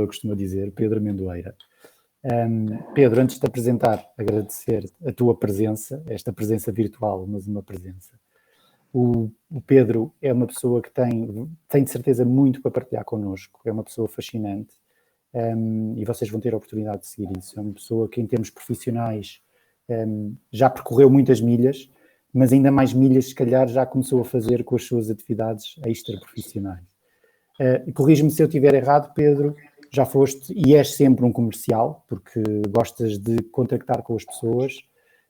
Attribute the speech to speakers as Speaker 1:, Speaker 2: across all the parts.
Speaker 1: eu costumo dizer, Pedro Amendoeira. Pedro, antes de te apresentar, agradecer a tua presença, esta presença virtual, mas uma presença. O Pedro é uma pessoa que tem de certeza muito para partilhar connosco, é uma pessoa fascinante, e vocês vão ter a oportunidade de seguir isso. É uma pessoa que, em termos profissionais, já percorreu muitas milhas, mas ainda mais milhas, se calhar, já começou a fazer com as suas atividades extraprofissionais. Corrige-me se eu estiver errado, Pedro, já foste e és sempre um comercial, porque gostas de contactar com as pessoas,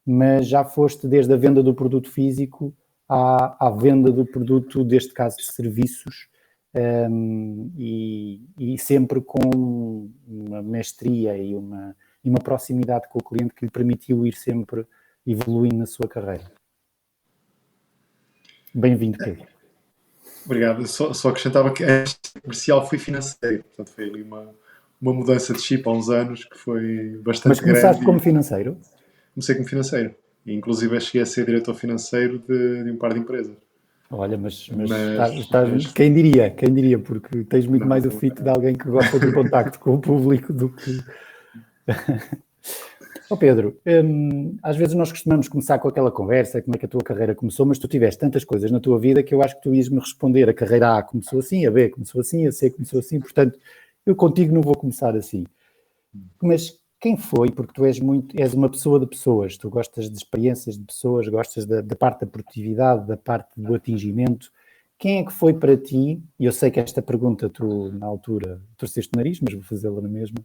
Speaker 1: mas já foste desde a venda do produto físico à venda do produto, neste caso de serviços, e sempre com uma mestria e uma proximidade com o cliente que lhe permitiu ir sempre evoluindo na sua carreira. Bem-vindo, Pedro.
Speaker 2: Obrigado. Só acrescentava que antes de comercial fui financeiro, portanto foi ali uma mudança de chip há uns anos que foi bastante grande.
Speaker 1: Mas começaste como financeiro?
Speaker 2: Comecei como financeiro. E, inclusive cheguei a ser diretor financeiro de um par de empresas.
Speaker 1: Olha, mas quem diria, porque tens muito mais o fit de alguém que gosta do contacto com o público do que... Pedro, às vezes nós costumamos começar com aquela conversa, como é que a tua carreira começou, mas tu tiveste tantas coisas na tua vida que eu acho que tu ias-me responder, a carreira A começou assim, a B começou assim, a C começou assim, portanto, eu contigo não vou começar assim. Mas quem foi, porque tu és uma pessoa de pessoas, tu gostas de experiências de pessoas, gostas da parte da produtividade, da parte do atingimento. Quem é que foi para ti, e eu sei que esta pergunta tu, na altura, torceste o nariz, mas vou fazê-la na mesma.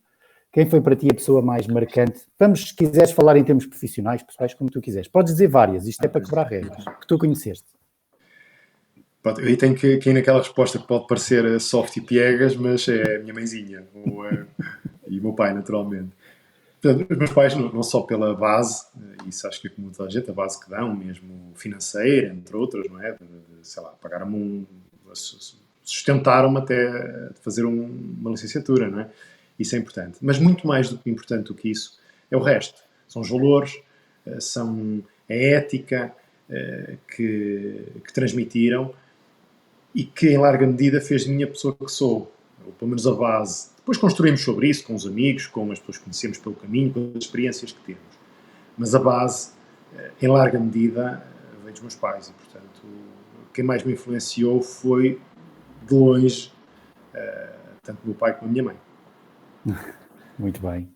Speaker 1: Quem foi para ti a pessoa mais marcante? Vamos, se quiseres falar em termos profissionais, pessoais, como tu quiseres. Podes dizer várias, isto é para quebrar regras, que tu conheceste.
Speaker 2: Pronto, eu aí tenho que ir naquela resposta que pode parecer soft e piegas, mas é a minha mãezinha e o meu pai, naturalmente. Portanto, os meus pais, não só pela base, isso acho que é como toda a gente, a base que dão, mesmo financeira, entre outras, não é? Sei lá, pagaram-me sustentaram-me até fazer uma licenciatura, não é? Isso é importante. Mas muito mais do que importante do que isso é o resto. São os valores, são a ética que transmitiram e que, em larga medida, fez de mim a pessoa que sou. Ou pelo menos a base. Depois construímos sobre isso com os amigos, com as pessoas que conhecemos pelo caminho, com as experiências que temos. Mas a base, em larga medida, vem dos meus pais. E, portanto, quem mais me influenciou foi, de longe, tanto o meu pai como a minha mãe.
Speaker 1: Muito bem.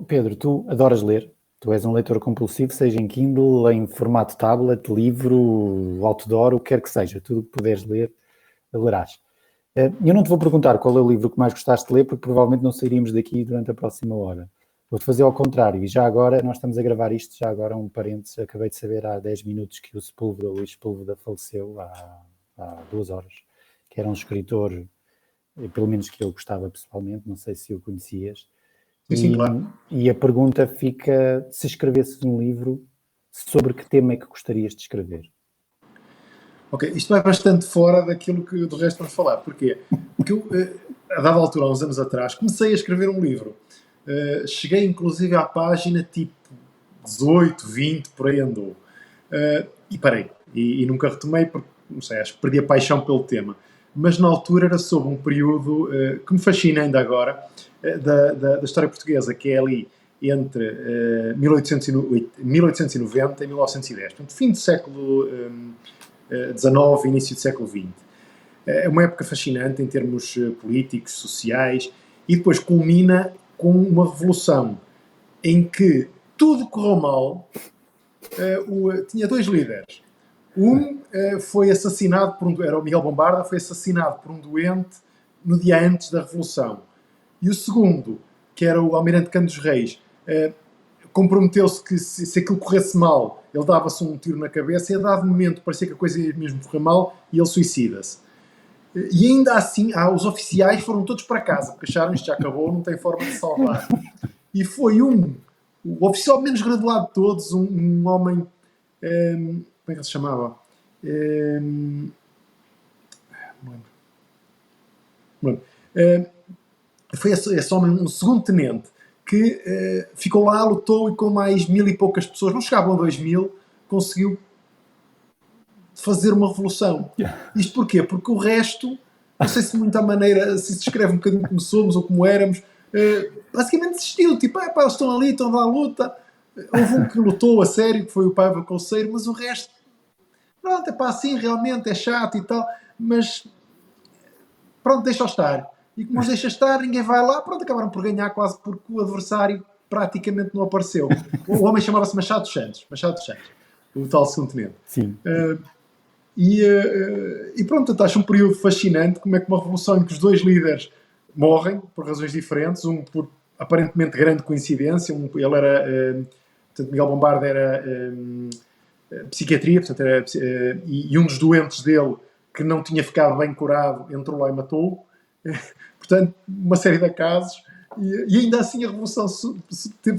Speaker 1: Pedro, tu adoras ler, tu és um leitor compulsivo, seja em Kindle, em formato tablet, livro, outdoor, o que quer que seja, tudo o que puderes ler, lerás. Eu não te vou perguntar qual é o livro que mais gostaste de ler, porque provavelmente não sairíamos daqui durante a próxima hora. Vou-te fazer ao contrário, e já agora, nós estamos a gravar isto, já agora um parênteses, acabei de saber há 10 minutos que o Luís Sepúlveda faleceu há 2 horas, que era um escritor, pelo menos que eu gostava pessoalmente, não sei se o conhecias.
Speaker 2: Sim, claro.
Speaker 1: E a pergunta fica, se escrevesses um livro, sobre que tema é que gostarias de escrever?
Speaker 2: Ok, isto vai bastante fora daquilo que do resto vamos falar. Porquê? Porque eu, a dada altura, há uns anos atrás, comecei a escrever um livro. Cheguei, inclusive, à página tipo 18, 20, por aí andou. E parei. E nunca retomei, porque, não sei, acho que perdi a paixão pelo tema. Mas na altura era sobre um período que me fascina ainda agora, da história portuguesa, que é ali entre 1890 e 1910. Portanto, fim do século XIX, início do século XX. É uma época fascinante em termos políticos, sociais, e depois culmina com uma revolução em que tudo correu mal. Tinha 2 líderes. Um foi assassinado era o Miguel Bombarda, foi assassinado por um doente no dia antes da Revolução. E o segundo, que era o Almirante Cândido dos Reis, comprometeu-se que se aquilo corresse mal, ele dava-se um tiro na cabeça e a dado momento parecia que a coisa ia mesmo correr mal e ele suicida-se. E ainda assim, os oficiais foram todos para casa, porque acharam isto já acabou, não tem forma de salvar. E foi o oficial menos graduado de todos, um homem... como é que ele se chamava? Não lembro. Foi esse homem, um segundo tenente, que ficou lá, lutou e com mais 1000 e poucas pessoas, não chegavam a 2000, conseguiu fazer uma revolução. Isto porquê? Porque o resto não sei se muito à maneira, se descreve um bocadinho como somos ou como éramos, basicamente desistiu, tipo, pá, eles estão ali, estão a dar a luta, houve um que lutou a sério, que foi o Paiva Conceiro, mas o resto, pronto, é pá, assim, realmente é chato e tal, mas pronto, deixa-o estar. E como os deixa estar, ninguém vai lá, pronto, acabaram por ganhar quase porque o adversário praticamente não apareceu. O homem chamava-se Machado Santos, o tal segundo tenente.
Speaker 1: Sim.
Speaker 2: E pronto, acho um período fascinante, como é que uma revolução em que os dois líderes morrem por razões diferentes, um por aparentemente grande coincidência, ele era, portanto, Miguel Bombarda era psiquiatria, portanto, e um dos doentes dele, que não tinha ficado bem curado, entrou lá e matou-o. Portanto, uma série de casos, e ainda assim a revolução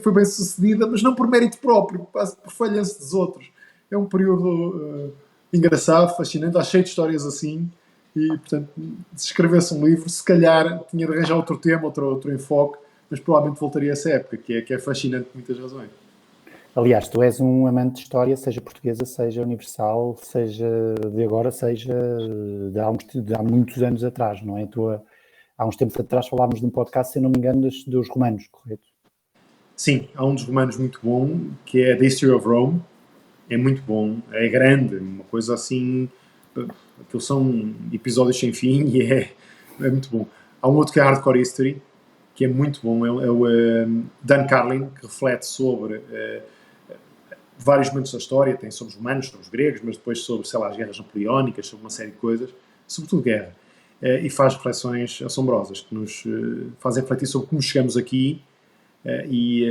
Speaker 2: foi bem sucedida, mas não por mérito próprio, quase por falhança dos outros. É um período engraçado, fascinante, há cheio de histórias assim, e portanto, se escrevesse um livro, se calhar tinha de arranjar outro tema, outro enfoque, mas provavelmente voltaria a essa época, que é fascinante por muitas razões.
Speaker 1: Aliás, tu és um amante de história, seja portuguesa, seja universal, seja de agora, seja de há muitos anos atrás, não é? Há uns tempos atrás falámos de um podcast, se não me engano, dos romanos, correto?
Speaker 2: Sim, há um dos romanos muito bom, que é The History of Rome. É muito bom, é grande, uma coisa assim, aquilo são episódios sem fim e é muito bom. Há um outro que é Hardcore History, que é muito bom, é o Dan Carlin, que reflete sobre vários momentos da história, tem sobre os romanos, sobre os gregos, mas depois sobre, sei lá, as guerras napoleónicas, sobre uma série de coisas, sobretudo guerra, e faz reflexões assombrosas, que nos fazem refletir sobre como chegamos aqui e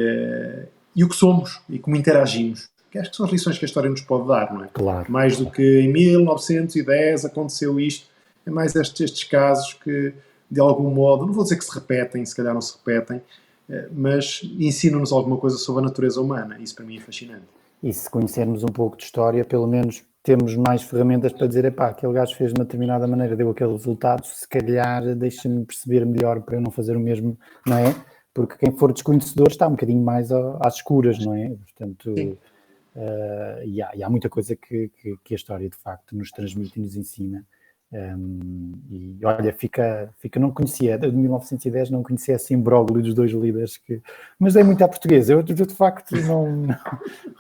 Speaker 2: o que somos, e como interagimos. Que acho que são as lições que a história nos pode dar, não é?
Speaker 1: Claro.
Speaker 2: Mais do que em 1910 aconteceu isto, é mais estes casos que, de algum modo, não vou dizer que se repetem, se calhar não se repetem, mas ensinam-nos alguma coisa sobre a natureza humana. Isso para mim é fascinante.
Speaker 1: E se conhecermos um pouco de história, pelo menos temos mais ferramentas para dizer, epá, aquele gajo fez de uma determinada maneira, deu aquele resultado, se calhar deixa-me perceber melhor para eu não fazer o mesmo, não é? Porque quem for desconhecedor está um bocadinho mais às escuras, não é? Portanto, e há muita coisa que a história de facto nos transmite e nos ensina. E olha, não conhecia, de 1910 não conhecia esse imbróglio dos dois líderes, mas é muito à portuguesa. Eu de facto não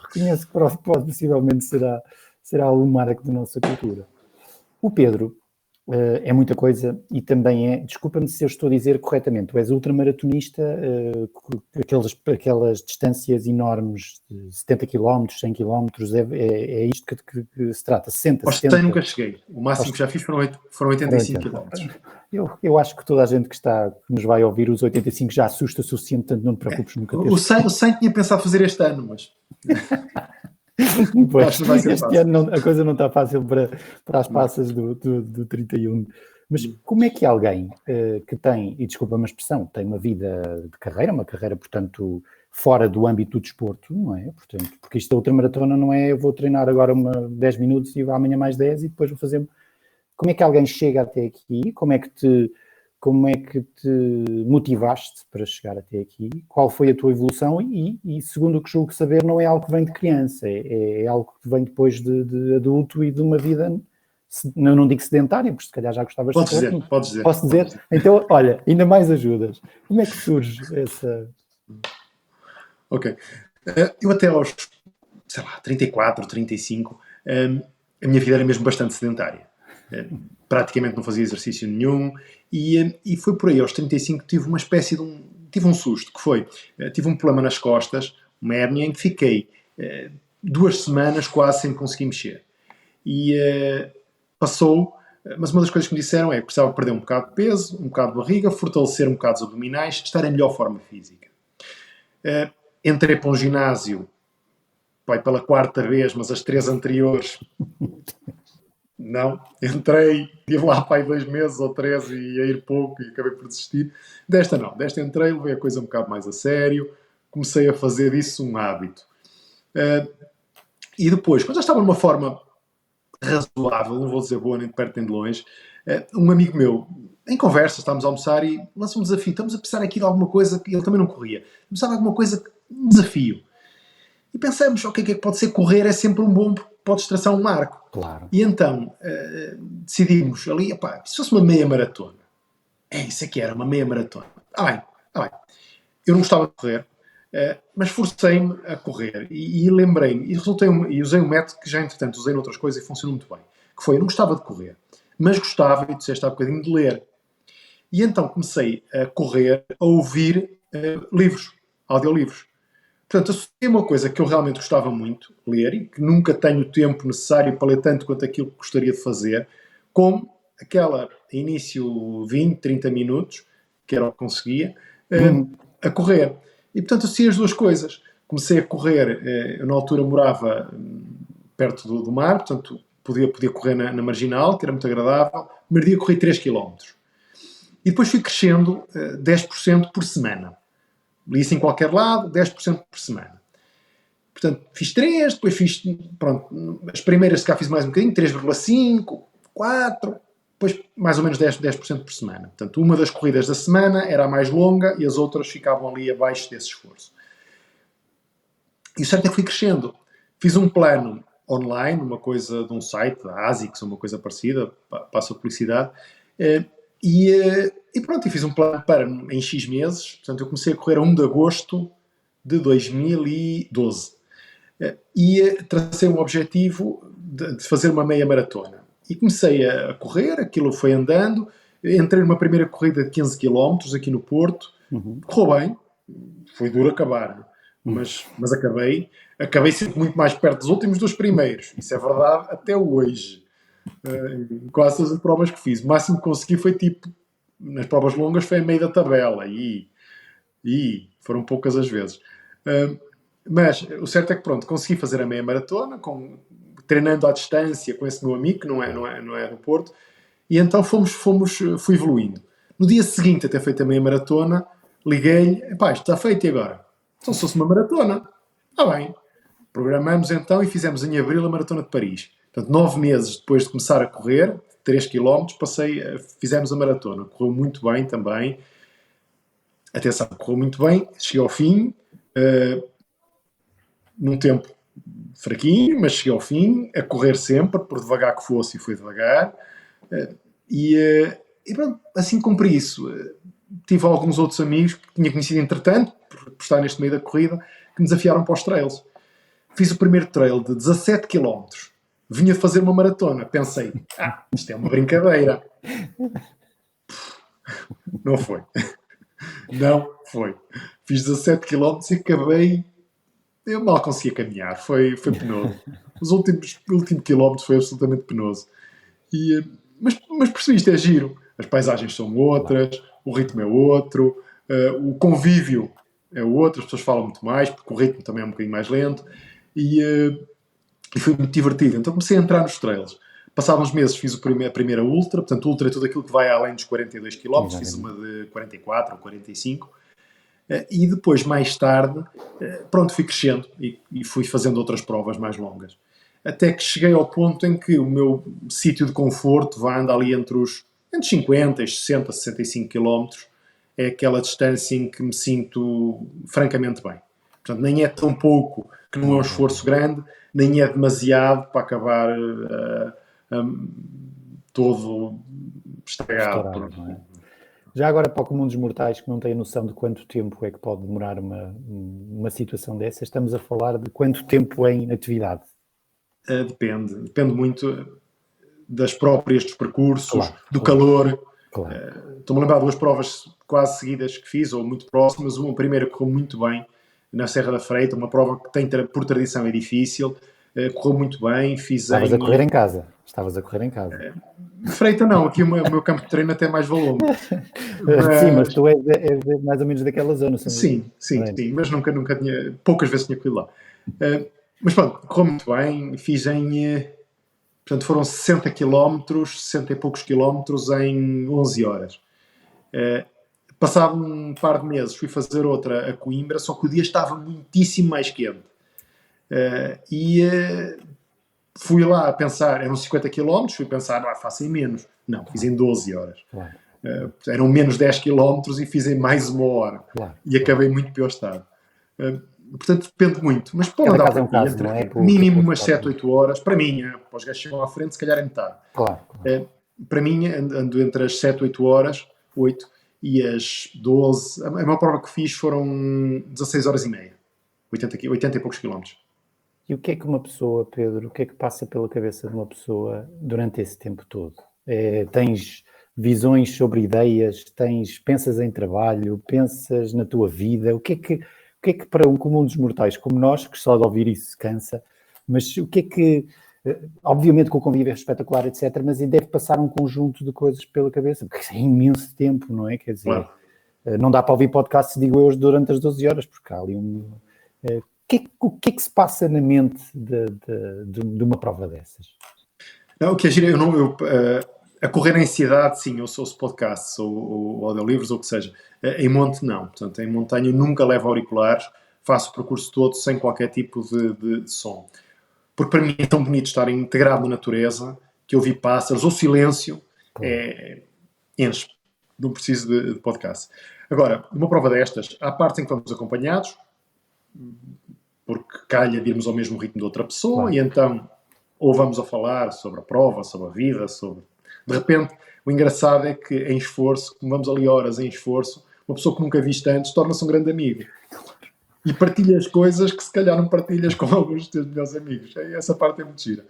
Speaker 1: reconheço que possivelmente será algum marco da nossa cultura. O Pedro é muita coisa e também desculpa-me se eu estou a dizer corretamente, tu és ultramaratonista, aquelas distâncias enormes de 70 km, 100 km, é isto que se trata, 60,
Speaker 2: Aos 100 nunca cheguei, o máximo que já fiz foram 85 km.
Speaker 1: Eu acho que toda a gente que nos vai ouvir, os 85 já assusta o suficiente, portanto não te preocupes nunca.
Speaker 2: O 100 tinha pensado fazer este ano, mas...
Speaker 1: Pois, este ano a coisa não está fácil para as passas do 31. Mas como é que alguém que tem, e desculpa uma expressão, tem uma vida de carreira, uma carreira, portanto, fora do âmbito do desporto, não é? Portanto, porque isto da ultramaratona não é eu vou treinar agora 10 minutos e amanhã mais 10 e depois vou fazer... Como é que alguém chega até aqui? Como é que te motivaste para chegar até aqui? Qual foi a tua evolução? E segundo o que julgo saber, não é algo que vem de criança, é algo que vem depois de adulto e de uma vida, não digo sedentária, porque se calhar já gostavas de
Speaker 2: ser. Podes dizer.
Speaker 1: Posso dizer? Então, olha, ainda mais ajudas. Como é que surge essa...
Speaker 2: Ok. Eu até aos, sei lá, 34, 35, a minha vida era mesmo bastante sedentária. Praticamente não fazia exercício nenhum e foi por aí, aos 35 tive uma espécie de tive um susto, que foi, tive um problema nas costas, uma hérnia, em que fiquei 2 semanas quase sem conseguir mexer. E passou, mas uma das coisas que me disseram é que precisava perder um bocado de peso, um bocado de barriga, fortalecer um bocado os abdominais, estar em melhor forma física. Entrei para um ginásio, pela 4ª vez, mas as 3 anteriores... Não, entrei, estive lá para aí 2 meses ou 3 e a ir pouco e acabei por desistir. Desta não, desta entrei, levei a coisa um bocado mais a sério, comecei a fazer disso um hábito. E depois, quando já estava numa forma razoável, não vou dizer boa nem de perto nem de longe, um amigo meu, em conversa, estávamos a almoçar e lançou um desafio. Estamos a pensar aqui de alguma coisa que ele também não corria. Pensava alguma coisa, um desafio. E pensamos, ok, o que é que pode ser? Correr é sempre um bom, podes traçar um marco.
Speaker 1: Claro.
Speaker 2: E então decidimos ali, epá, se fosse uma meia maratona, isso aqui era uma meia maratona. Bem. Eu não gostava de correr, mas forcei-me a correr e lembrei-me, e usei um método que já entretanto usei noutras coisas e funcionou muito bem, que foi, eu não gostava de correr, mas gostava, e disseste há bocadinho, de ler. E então comecei a correr, a ouvir livros, audiolivros. Portanto, associei uma coisa que eu realmente gostava muito, ler, e que nunca tenho o tempo necessário para ler tanto quanto aquilo que gostaria de fazer, com aquela, início 20, 30 minutos, que era o que conseguia, a correr. E, portanto, associei as duas coisas. Comecei a correr, eu na altura morava perto do mar, portanto, podia correr na Marginal, que era muito agradável. O primeiro dia corri 3 km. E depois fui crescendo 10% por semana. Li isso em qualquer lado, 10% por semana. Portanto, fiz 3, depois fiz, pronto, as primeiras se cá fiz mais um bocadinho, 3,5, 4, depois mais ou menos 10% por semana. Portanto, uma das corridas da semana era a mais longa e as outras ficavam ali abaixo desse esforço. E o certo é que fui crescendo. Fiz um plano online, uma coisa de um site, da ASICS, uma coisa parecida, passo a publicidade, e pronto, e fiz um plano em X meses. Portanto, eu comecei a correr a 1 de agosto de 2012. E tracei um objetivo de fazer uma meia maratona. E comecei a correr, aquilo foi andando, entrei numa primeira corrida de 15 km aqui no Porto, correu bem, foi duro acabar, mas acabei sempre muito mais perto dos últimos dos primeiros, isso é verdade até hoje, quase todas as provas que fiz. O máximo que consegui foi tipo, nas provas longas foi a meio da tabela, e foram poucas as vezes. Mas o certo é que pronto, consegui fazer a meia maratona, treinando à distância com esse meu amigo, que não é do Porto, e então fui evoluindo. No dia seguinte a ter feito a meia maratona, liguei-lhe, isto está feito e agora? Então se fosse uma maratona, está bem. Programamos então e fizemos em abril a Maratona de Paris. Portanto, 9 meses depois de começar a correr, 3 km, fizemos a maratona. Correu muito bem também. Atenção, correu muito bem, cheguei ao fim, num tempo fraquinho, mas cheguei ao fim, a correr sempre, por devagar que fosse, e foi devagar. E pronto, assim cumpri isso. Tive alguns outros amigos que tinha conhecido entretanto, por estar neste meio da corrida, que me desafiaram para os trails. Fiz o primeiro trail de 17 km. Vinha fazer uma maratona. Pensei, isto é uma brincadeira. Não foi. Não foi. Fiz 17 km e acabei... Eu mal conseguia caminhar. Foi penoso. Os últimos quilómetros foi absolutamente penoso. Mas percebi, isto é giro. As paisagens são outras, o ritmo é outro, o convívio é outro, as pessoas falam muito mais, porque o ritmo também é um bocadinho mais lento. E foi muito divertido. Então comecei a entrar nos trails. Passados uns meses fiz a primeira ultra. Portanto, ultra é tudo aquilo que vai além dos 42 km. Fiz uma de 44 ou 45. E depois, mais tarde, pronto, fui crescendo e fui fazendo outras provas mais longas. Até que cheguei ao ponto em que o meu sítio de conforto vai andar ali entre 50 e 60, 65 km. É aquela distância em que me sinto francamente bem. Portanto, nem é tão pouco que não é um esforço grande, nem é demasiado para acabar todo estragado.
Speaker 1: Não é? Já agora, para o comum dos mortais que não têm noção de quanto tempo é que pode demorar uma situação dessa, estamos a falar de quanto tempo em atividade?
Speaker 2: Depende muito das próprias, dos percursos, do calor. Claro. Estou-me a lembrar de 2 provas quase seguidas que fiz, ou muito próximas. Uma primeira correu muito bem, na Serra da Freita, uma prova que tem, por tradição, é difícil. Correu muito bem.
Speaker 1: Estavas a correr em casa.
Speaker 2: Freita não, aqui o meu campo de treino até é mais valor.
Speaker 1: Sim, mas tu és mais ou menos daquela zona.
Speaker 2: Sim, mas nunca tinha, poucas vezes tinha corrido lá. Mas pronto, correu muito bem. Fiz portanto, foram 60 km, 60 e poucos quilómetros em 11 horas. Passado um par de meses fui fazer outra a Coimbra, só que o dia estava muitíssimo mais quente. Fui lá a pensar, eram 50 km, fui pensar, faço em menos. Não, fiz em 12 horas. Claro. Eram menos 10 km e fiz em mais 1 hora. Claro. E acabei muito pior estado. Portanto, depende muito. Mas pode andar por aqui, entre
Speaker 1: não é?
Speaker 2: mínimo umas 7, 8 horas. Para mim, para os gajos que chegam à frente, se calhar é metade.
Speaker 1: Claro.
Speaker 2: Para mim, ando entre as 7, 8 horas, 8 e as 12. A maior prova que fiz foram 16 horas e meia. 80 e poucos quilómetros.
Speaker 1: E o que é que uma pessoa, Pedro, o que é que passa pela cabeça de uma pessoa durante esse tempo todo? Tens visões sobre ideias, pensas em trabalho, pensas na tua vida, o que é que para um comum dos mortais como nós, que só de ouvir isso se cansa, mas o que é que, obviamente que o convívio é espetacular, etc., mas deve passar um conjunto de coisas pela cabeça, porque é imenso tempo, não é? Quer dizer, claro. Não dá para ouvir podcasts, digo eu, durante as 12 horas, porque há ali o que é que se passa na mente de uma prova dessas?
Speaker 2: Não, o que é giro, a correr em cidade, sim, eu ouço podcasts ou audiolivros ou o que seja. Em monte, não. Portanto, em montanha eu nunca levo auriculares, faço o percurso todo sem qualquer tipo de som. Porque para mim é tão bonito estar integrado na natureza, que ouvir pássaros, ou silêncio, enche. Não preciso de podcast. Agora, numa prova destas, há partes em que vamos acompanhados, porque calha de irmos ao mesmo ritmo de outra pessoa, claro. E então ou vamos a falar sobre a prova, sobre a vida, De repente, o engraçado é que em esforço, como vamos ali horas em esforço, uma pessoa que nunca viste antes torna-se um grande amigo. E partilhas coisas que se calhar não partilhas com alguns dos teus melhores amigos. Essa parte é muito gira.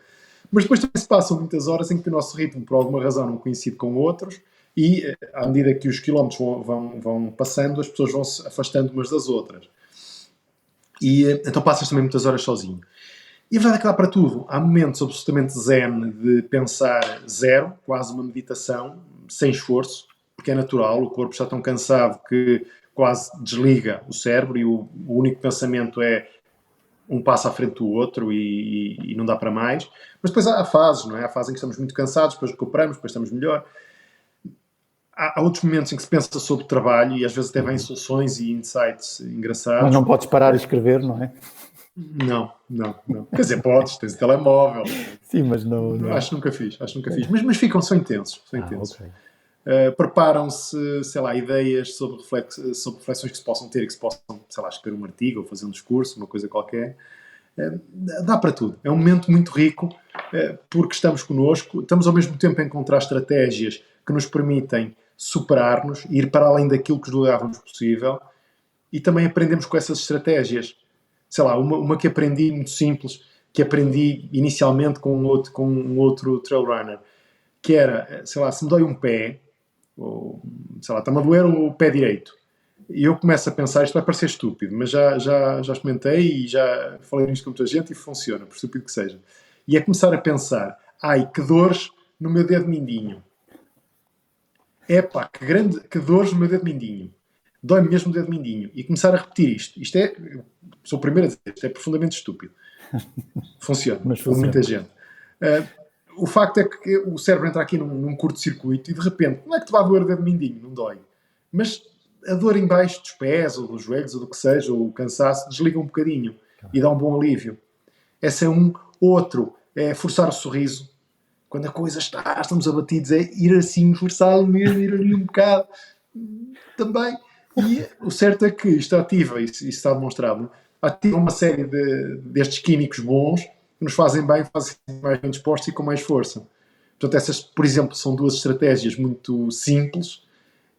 Speaker 2: Mas depois também se passam muitas horas em que o nosso ritmo, por alguma razão, não coincide com outros e, à medida que os quilómetros vão passando, as pessoas vão se afastando umas das outras. E então passas também muitas horas sozinho. E a verdade é que dá para tudo. Há momentos absolutamente zen de pensar zero, quase uma meditação, sem esforço, porque é natural, o corpo está tão cansado que quase desliga o cérebro e o único pensamento é um passo à frente do outro e não dá para mais. Mas depois há fases, não é? Há fases em que estamos muito cansados, depois recuperamos, depois estamos melhor. Há outros momentos em que se pensa sobre trabalho e às vezes até vêm soluções e insights engraçados.
Speaker 1: Mas não podes parar de escrever, não é?
Speaker 2: Não. Quer dizer, podes, tens o telemóvel.
Speaker 1: Sim, mas não.
Speaker 2: Acho que nunca fiz. Mas são intensos. Okay. Preparam-se, sei lá, ideias sobre reflexões que se possam ter e que se possam, sei lá, escrever um artigo ou fazer um discurso, uma coisa qualquer. Dá para tudo. É um momento muito rico porque estamos connosco, estamos ao mesmo tempo a encontrar estratégias que nos permitem superar-nos e ir para além daquilo que julgávamos possível e também aprendemos com essas estratégias. Sei lá, uma que aprendi muito simples, que aprendi inicialmente com um outro trail runner, que era, sei lá, se me dói um pé, ou, sei lá, está-me a doer o pé direito, e eu começo a pensar, isto vai parecer estúpido, mas já experimentei e já falei nisto com muita gente e funciona, por estúpido que seja. E é começar a pensar, que dores no meu dedo mindinho. Que dores no meu dedo mindinho. Dói-me mesmo o dedo mindinho. E começar a repetir isto. Sou o primeiro a dizer, isto é profundamente estúpido. Funciona. Com muita gente. O facto é que o cérebro entra aqui num curto-circuito e de repente, não é que te vá doer o dedo mindinho, não dói. Mas a dor em baixo dos pés, ou dos joelhos, ou do que seja, ou o cansaço, desliga um bocadinho e dá um bom alívio. Esse é um. Outro é forçar o sorriso. Quando a coisa estamos abatidos, é ir assim, forçá-lo mesmo, ir ali um bocado. Também. E o certo é que isto ativa, isso está demonstrado, ativa uma série destes químicos bons que nos fazem bem, fazem mais bem dispostos e com mais força. Portanto, essas, por exemplo, são duas estratégias muito simples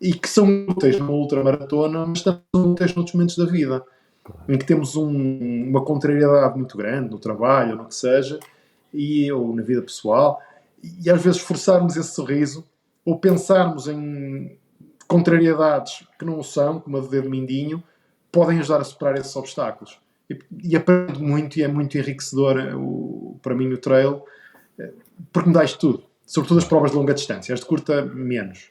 Speaker 2: e que são úteis numa ultramaratona, mas também são úteis noutros momentos da vida, em que temos uma contrariedade muito grande no trabalho, ou no que seja, ou na vida pessoal, e às vezes forçarmos esse sorriso, ou pensarmos em contrariedades que não são, como a do dedo mindinho, podem ajudar a superar esses obstáculos. E aprendo muito e é muito enriquecedor para mim no trail, porque me dá isto tudo. Sobretudo as provas de longa distância. As de curta, menos.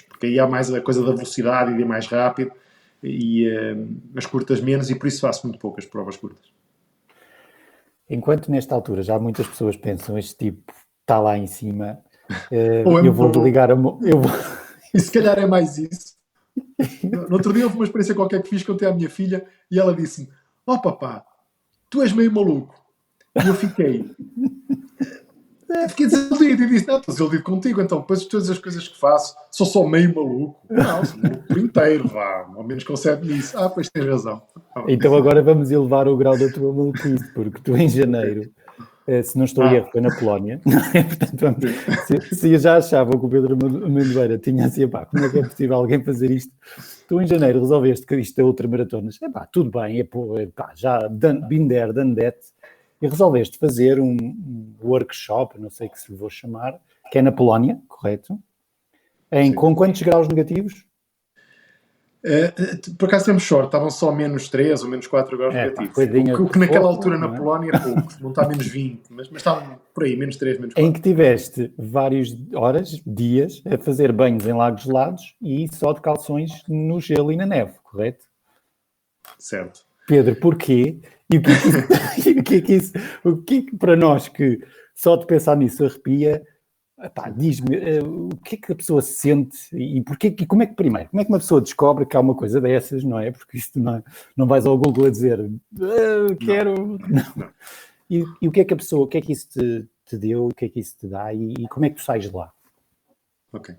Speaker 2: Porque aí há mais a coisa da velocidade e de ir mais rápido, e as curtas menos, e por isso faço muito poucas provas curtas.
Speaker 1: Enquanto nesta altura já muitas pessoas pensam, este tipo está lá em cima, eu vou ligar a...
Speaker 2: E se calhar é mais isso. No outro dia houve uma experiência qualquer que fiz, contei à minha filha e ela disse-me: papá, tu és meio maluco. E eu fiquei, Fiquei desiludido e disse, não, estou desiludido contigo, então depois de todas as coisas que faço, sou só meio maluco. Não, sou maluco por inteiro, vá, ao menos concede-me isso. Pois tens razão.
Speaker 1: Então agora vamos elevar o grau da tua maluquice, porque tu em janeiro, se não estou em erro, foi na Polónia, portanto, se eu já achava que o Pedro Amendoeira tinha assim, como é que é possível alguém fazer isto? Tu em janeiro resolveste que isto é ultramaratonas, tudo bem, já been there, done that, e resolveste fazer um workshop, não sei que se vou chamar, que é na Polónia, correto? Com quantos graus negativos?
Speaker 2: Por acaso temos sorte, estavam só menos 3 ou menos 4 graus negativos. O que naquela altura na Polónia é pouco, não está menos 20, mas estavam por aí, menos 3, menos 4.
Speaker 1: Em que tiveste várias horas, dias, a fazer banhos em lagos gelados e só de calções no gelo e na neve, correto?
Speaker 2: Certo.
Speaker 1: Pedro, porquê? E o que é que para nós que só de pensar nisso arrepia, diz-me o que é que a pessoa sente e porquê, e como é que uma pessoa descobre que há uma coisa dessas, não é? Porque isto não vais ao Google a dizer quero... Não. E o que é que a pessoa, o que é que isso te deu, o que é que isso te dá e como é que tu sais de lá?
Speaker 2: Ok.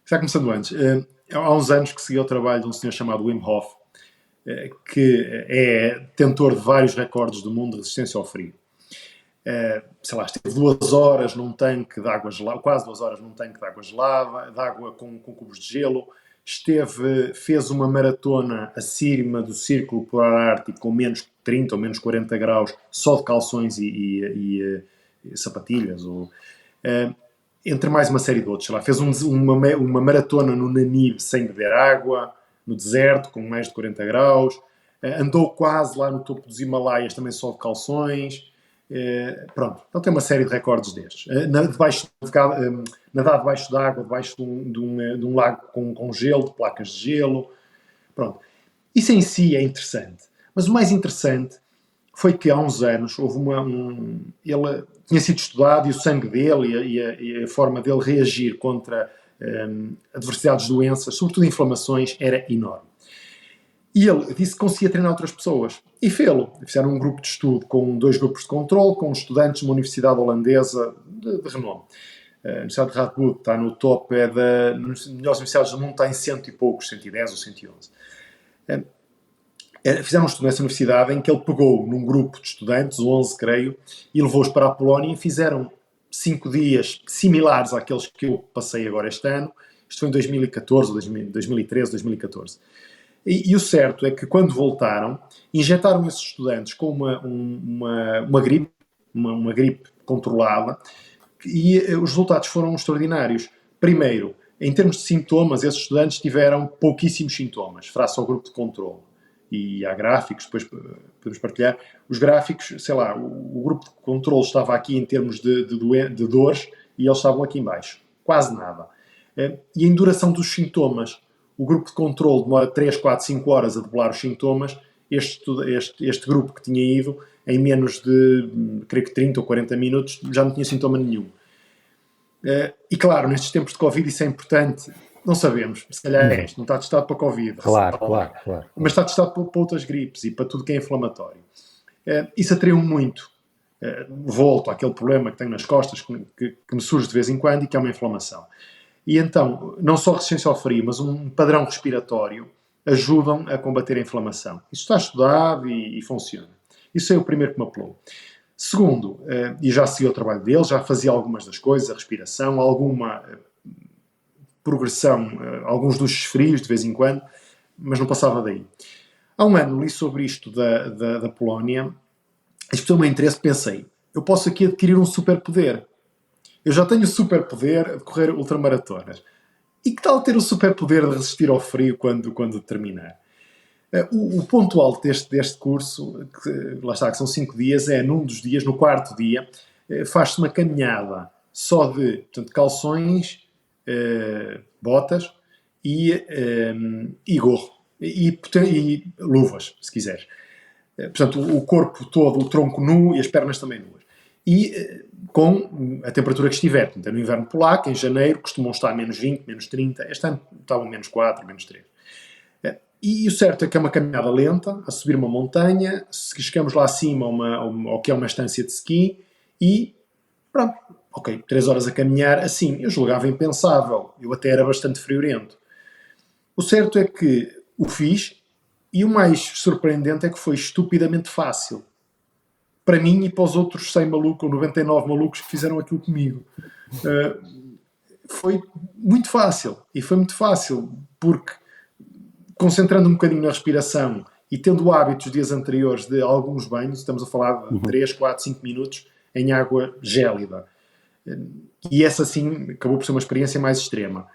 Speaker 2: Já começando antes, há uns anos que segui o trabalho de um senhor chamado Wim Hof, que é detentor de vários recordes do mundo de resistência ao frio. Esteve 2 horas num tanque de água gelada, quase 2 horas num tanque de água gelada, de água com cubos de gelo. Fez uma maratona acima do Círculo Polar Ártico com menos 30 ou menos 40 graus, só de calções e sapatilhas. Entre mais uma série de outros. Fez uma maratona no Namibe sem beber água, no deserto, com mais de 40 graus. Andou quase lá no topo dos Himalaias, também só de calções. Pronto, então tem uma série de recordes destes. Nadar debaixo d'água, debaixo de um lago com gelo, de placas de gelo. Pronto. Isso em si é interessante. Mas o mais interessante foi que há uns anos houve ele tinha sido estudado e o sangue dele e a forma dele reagir contra adversidades de doenças, sobretudo inflamações, era enorme. E ele disse que conseguia treinar outras pessoas. E fê-lo. Fizeram um grupo de estudo com 2 grupos de controle, com estudantes de uma universidade holandesa de renome. A Universidade de Radboud está no top, das melhores universidades do mundo, está em 100 e poucos, 110 ou 111. Fizeram um estudo nessa universidade em que ele pegou num grupo de estudantes, 11 creio, e levou-os para a Polónia e fizeram 5 dias similares àqueles que eu passei agora este ano. Isto foi em 2014, 2013, 2014. E o certo é que quando voltaram, injetaram esses estudantes com uma gripe, uma gripe controlada, e os resultados foram extraordinários. Primeiro, em termos de sintomas, esses estudantes tiveram pouquíssimos sintomas, face ao grupo de controle. E há gráficos, depois podemos partilhar. Os gráficos, o grupo de controle estava aqui em termos de dores e eles estavam aqui em baixo. Quase nada. E em duração dos sintomas, o grupo de controle demora 3, 4, 5 horas a debelar os sintomas. Este grupo que tinha ido, em menos de, creio que 30 ou 40 minutos, já não tinha sintoma nenhum. E claro, nestes tempos de Covid isso é importante. Não sabemos, se calhar não está testado para Covid.
Speaker 1: Claro.
Speaker 2: Mas está testado para outras gripes e para tudo que é inflamatório. Isso atraiu muito. Volto àquele problema que tenho nas costas, que me surge de vez em quando e que é uma inflamação. E então, não só resistência ao frio, mas um padrão respiratório ajudam a combater a inflamação. Isso está estudado e funciona. Isso é o primeiro que me apelou. Segundo, e já segui o trabalho dele, já fazia algumas das coisas, a respiração, alguma progressão, alguns dos frios de vez em quando, mas não passava daí. Há um ano li sobre isto da Polónia, isto me interesse, pensei, eu posso aqui adquirir um superpoder. Eu já tenho o superpoder de correr ultramaratonas. E que tal ter o superpoder de resistir ao frio quando terminar? O ponto alto deste curso, que são 5 dias, é num dos dias, no 4º dia, faz-se uma caminhada só de calções, botas e gorro. E luvas, se quiseres. Portanto, o corpo todo, o tronco nu e as pernas também nuas. E com a temperatura que estiver. Portanto, é no inverno polaco, em janeiro, costumam estar a menos 20, menos 30. Este ano estavam menos 4, menos 3. E o certo é que é uma caminhada lenta, a subir uma montanha, chegamos lá acima ao que é uma estância de ski e pronto, ok, 3 horas a caminhar, assim, eu julgava impensável. Eu até era bastante friorento. O certo é que o fiz, e o mais surpreendente é que foi estupidamente fácil. Para mim e para os outros 100 malucos ou 99 malucos que fizeram aquilo comigo. Foi muito fácil. E foi muito fácil porque, concentrando um bocadinho na respiração e tendo o hábito dos dias anteriores de alguns banhos, estamos a falar de 3, 4, 5 minutos em água gélida. E essa, sim, acabou por ser uma experiência mais extrema.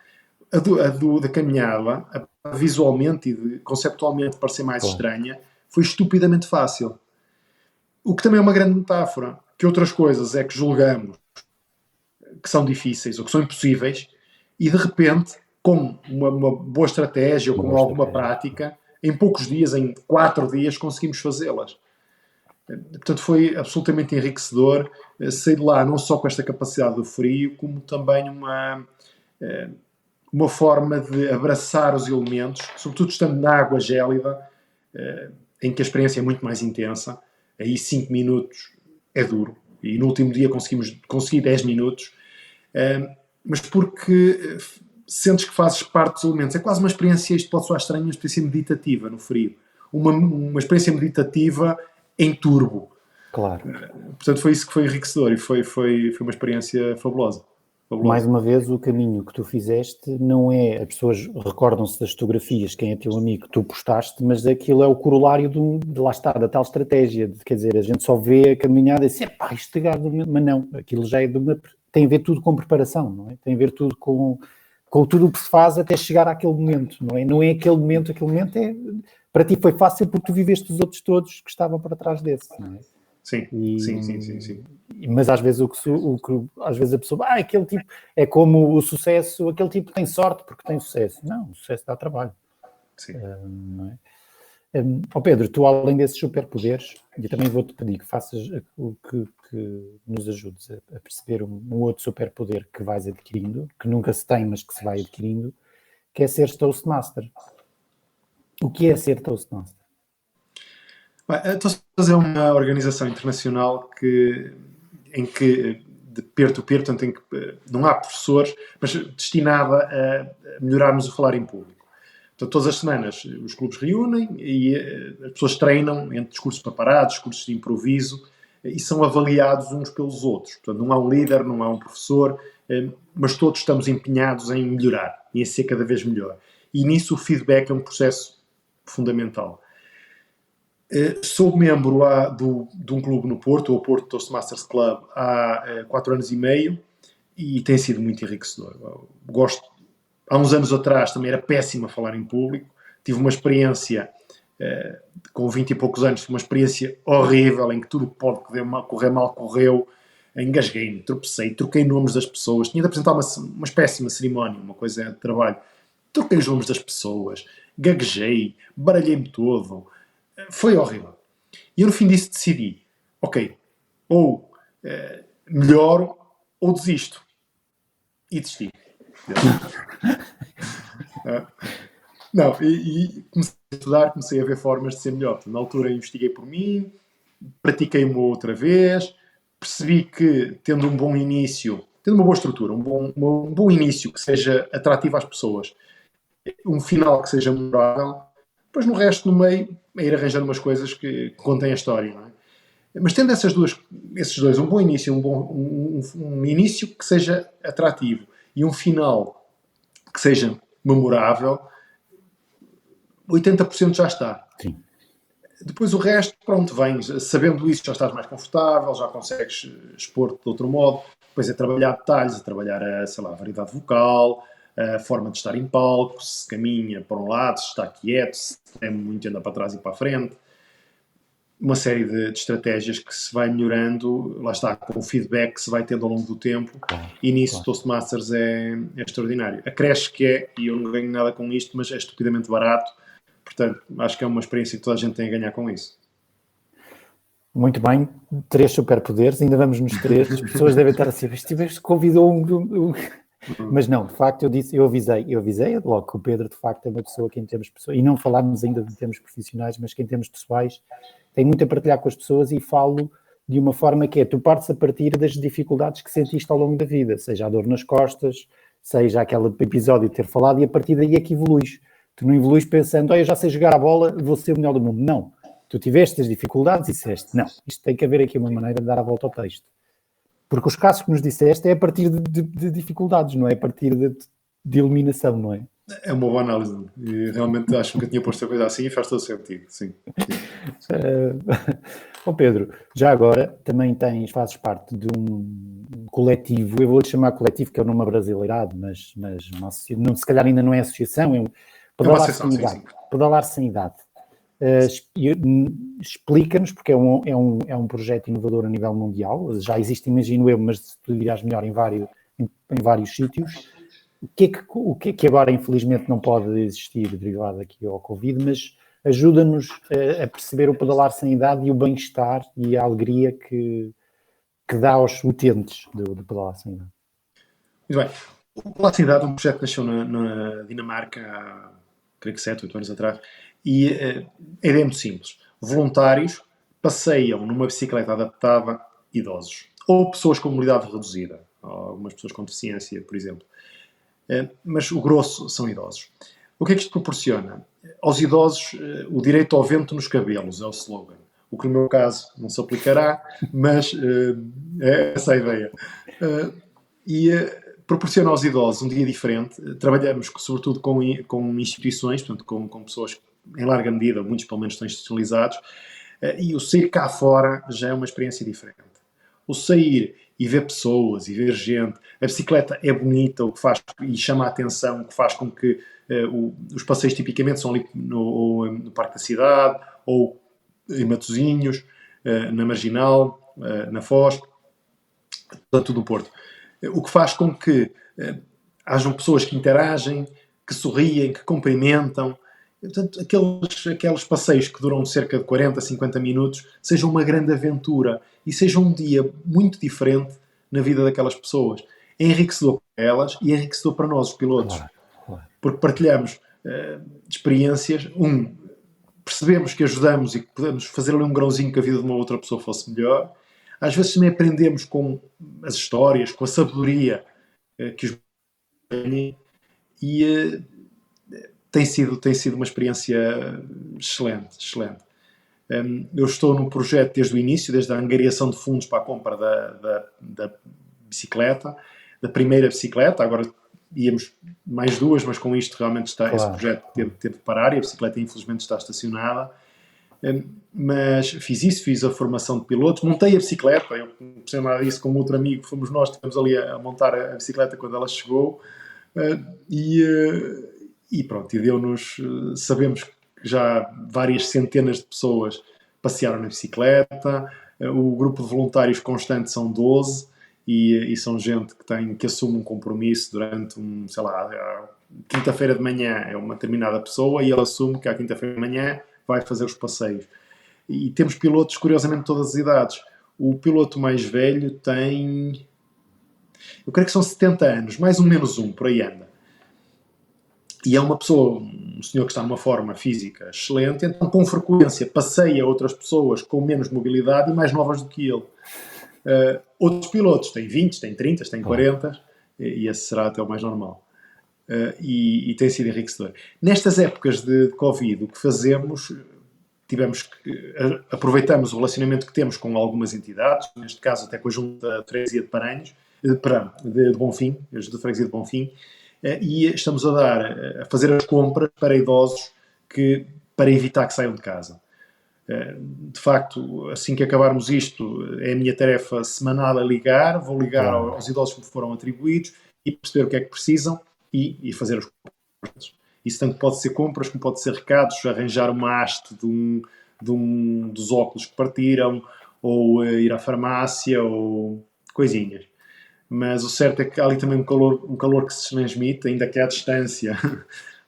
Speaker 2: Da caminhada, visualmente e conceptualmente parecer mais estranha, foi estupidamente fácil. O que também é uma grande metáfora, que outras coisas é que julgamos que são difíceis ou que são impossíveis, e de repente, com uma boa estratégia ou com alguma prática, em poucos dias, em 4 dias, conseguimos fazê-las. Portanto, foi absolutamente enriquecedor sair de lá não só com esta capacidade do frio, como também uma forma de abraçar os elementos, sobretudo estando na água gélida, em que a experiência é muito mais intensa. Aí 5 minutos é duro. E no último dia consegui 10 minutos. Mas porque sentes que fazes parte dos elementos. É quase uma experiência, isto pode soar estranho, uma experiência meditativa no frio. Uma experiência meditativa em turbo.
Speaker 1: Claro.
Speaker 2: Portanto, foi isso que foi enriquecedor e foi uma experiência fabulosa.
Speaker 1: Mais uma vez, o caminho que tu fizeste não é... As pessoas recordam-se das fotografias, quem é teu amigo, que tu postaste, mas aquilo é o corolário lá está, da tal estratégia. Quer dizer, a gente só vê a caminhada e diz, pá, isto é mas não, aquilo já é tem a ver tudo com preparação, não é? Tem a ver tudo com tudo o que se faz até chegar àquele momento, não é? Não é aquele momento é... Para ti foi fácil porque tu viveste os outros todos que estavam para trás desse, não é?
Speaker 2: Sim.
Speaker 1: Mas às vezes às vezes a pessoa, aquele tipo é como o sucesso, aquele tipo tem sorte porque tem sucesso. Não, o sucesso dá trabalho.
Speaker 2: Sim.
Speaker 1: Não é? Pedro, tu além desses superpoderes, eu também vou-te pedir que faças que nos ajudes a perceber um outro superpoder que vais adquirindo, que nunca se tem, mas que se vai adquirindo, que é ser Toastmaster. O que é ser Toastmaster?
Speaker 2: Estou a fazer uma organização internacional em que de peer-to-peer, portanto, em que não há professores, mas destinada a melhorarmos o falar em público. Portanto, todas as semanas os clubes reúnem e as pessoas treinam entre discursos preparados, discursos de improviso, e são avaliados uns pelos outros. Portanto, não há um líder, não há um professor, mas todos estamos empenhados em melhorar e em ser cada vez melhor. E nisso o feedback é um processo fundamental. Sou membro de um clube no Porto, o Porto Toastmasters Club, há 4 anos e meio, e tem sido muito enriquecedor. Há uns anos atrás também era péssimo a falar em público, tive uma experiência com 20 e poucos anos, uma experiência horrível, em que tudo que pode correr mal correu, engasguei-me, tropecei, troquei nomes das pessoas, tinha de apresentar uma péssima cerimónia, uma coisa de trabalho, troquei os nomes das pessoas, gaguejei, baralhei-me todo. Foi horrível. E eu no fim disso decidi, ok, ou melhoro ou desisto. E desisti. Não, e comecei a estudar, comecei a ver formas de ser melhor. Na altura investiguei por mim, pratiquei uma outra vez, percebi que tendo um bom início, tendo uma boa estrutura, um bom início que seja atrativo às pessoas, um final que seja memorável, depois no resto, no meio, é ir arranjando umas coisas que contem a história, não é? Mas tendo esses dois, um bom início, um início que seja atrativo e um final que seja memorável, 80% já está.
Speaker 1: Sim.
Speaker 2: Depois o resto, pronto, vens. Sabendo isso, já estás mais confortável, já consegues expor-te de outro modo. Depois é trabalhar detalhes, é trabalhar a variedade vocal, a forma de estar em palco, se caminha para um lado, se está quieto, se tem muito anda para trás e para a frente. Uma série de estratégias que se vai melhorando, lá está, com o feedback que se vai tendo ao longo do tempo, e nisso Toastmasters é extraordinário. Acresce que é, e eu não ganho nada com isto, mas é estupidamente barato, portanto, acho que é uma experiência que toda a gente tem a ganhar com isso.
Speaker 1: Muito bem, 3 superpoderes, ainda vamos nos 3, as pessoas devem estar assim, este convidou Mas não, de facto eu avisei logo que o Pedro de facto é uma pessoa que em termos pessoais, e não falarmos ainda de termos profissionais, mas que em termos pessoais tem muito a partilhar com as pessoas, e falo de uma forma que tu partes a partir das dificuldades que sentiste ao longo da vida, seja a dor nas costas, seja aquele episódio de ter falado, e a partir daí é que evoluís. Tu não evoluís pensando, eu já sei jogar a bola, vou ser o melhor do mundo. Não. Tu tiveste as dificuldades e disseste, não, isto tem que haver aqui uma maneira de dar a volta ao texto. Porque os casos que nos disseste é a partir de dificuldades, não é a partir de eliminação, não é?
Speaker 2: É uma boa análise. E realmente acho que nunca tinha posto a coisa assim e faz todo sentido, sim.
Speaker 1: Pedro, já agora também fazes parte de um coletivo, eu vou-lhe chamar coletivo, que é o nome abrasileirado, mas não, se calhar ainda não é associação, é um Pedalar Sem Idade. Pedalar Sem Idade. Explica-nos, porque é um projeto inovador a nível mundial, já existe, imagino eu, mas tu dirás melhor em vários sítios. O que é que agora, infelizmente, não pode existir derivado aqui ao Covid, mas ajuda-nos a perceber o Pedalar Sem Idade e o bem-estar e a alegria que dá aos utentes do Pedalar Sem Idade.
Speaker 2: Muito bem. O Pedalar Sem Idade é um projeto que nasceu na Dinamarca há, creio que 7, 8 anos atrás, e a ideia é muito simples. Voluntários passeiam numa bicicleta adaptada idosos, ou pessoas com mobilidade reduzida, ou algumas pessoas com deficiência, por exemplo. Mas o grosso são idosos. O que é que isto proporciona? Aos idosos, o direito ao vento nos cabelos, é o slogan. O que no meu caso não se aplicará, mas é essa a ideia. Proporciona aos idosos um dia diferente. Trabalhamos sobretudo com instituições, portanto com pessoas em larga medida, muitos pelo menos estão institucionalizados, e o sair cá fora já é uma experiência diferente. O sair e ver pessoas e ver gente, a bicicleta é bonita, o que faz e chama a atenção, o que faz com que os passeios tipicamente são ali no Parque da Cidade, ou em Matosinhos, na Marginal, na Foz, tanto do Porto. O que faz com que hajam pessoas que interagem, que sorriem, que cumprimentam. Portanto, aqueles passeios que duram cerca de 40, 50 minutos sejam uma grande aventura e seja um dia muito diferente na vida daquelas pessoas. É enriquecedor para elas e é enriquecedor para nós, os pilotos. Claro. Porque partilhamos experiências. Percebemos que ajudamos e que podemos fazer ali um grãozinho que a vida de uma outra pessoa fosse melhor. Às vezes também aprendemos com as histórias, com a sabedoria que os têm, e tem sido uma experiência excelente. Eu estou num projeto desde o início, desde a angariação de fundos para a compra da bicicleta, da primeira bicicleta. Agora íamos mais duas, mas com isto realmente esse projeto teve de parar e a bicicleta infelizmente está estacionada. Mas fiz a formação de pilotos, montei a bicicleta, eu não sei nada disso, com outro amigo, fomos nós que estivemos ali a montar a bicicleta quando ela chegou, e pronto, e deu-nos, sabemos que já várias centenas de pessoas passearam na bicicleta, o grupo de voluntários constante são 12, e são gente que assume um compromisso durante quinta-feira de manhã é uma determinada pessoa, e ele assume que à quinta-feira de manhã vai fazer os passeios. E temos pilotos, curiosamente, de todas as idades. O piloto mais velho tem, eu creio que são 70 anos, mais ou menos por aí anda. E é uma pessoa, um senhor que está numa forma física excelente, então com frequência passeia outras pessoas com menos mobilidade e mais novas do que ele. Outros pilotos têm 20, têm 30, têm 40, e esse será até o mais normal. E tem sido enriquecedor. Nestas épocas de Covid, o que fazemos, aproveitamos o relacionamento que temos com algumas entidades, neste caso até com a Junta de Freguesia de Paranhos, de Bonfim, a Junta de Freguesia de Bonfim, e estamos a fazer as compras para idosos para evitar que saiam de casa. De facto, assim que acabarmos isto, é a minha tarefa semanal vou ligar aos idosos que me foram atribuídos e perceber o que é que precisam e fazer as compras. Isso tanto pode ser compras como pode ser recados, arranjar uma haste dos óculos que partiram, ou ir à farmácia, ou coisinhas. Mas o certo é que há ali também um calor que se transmite, ainda que à distância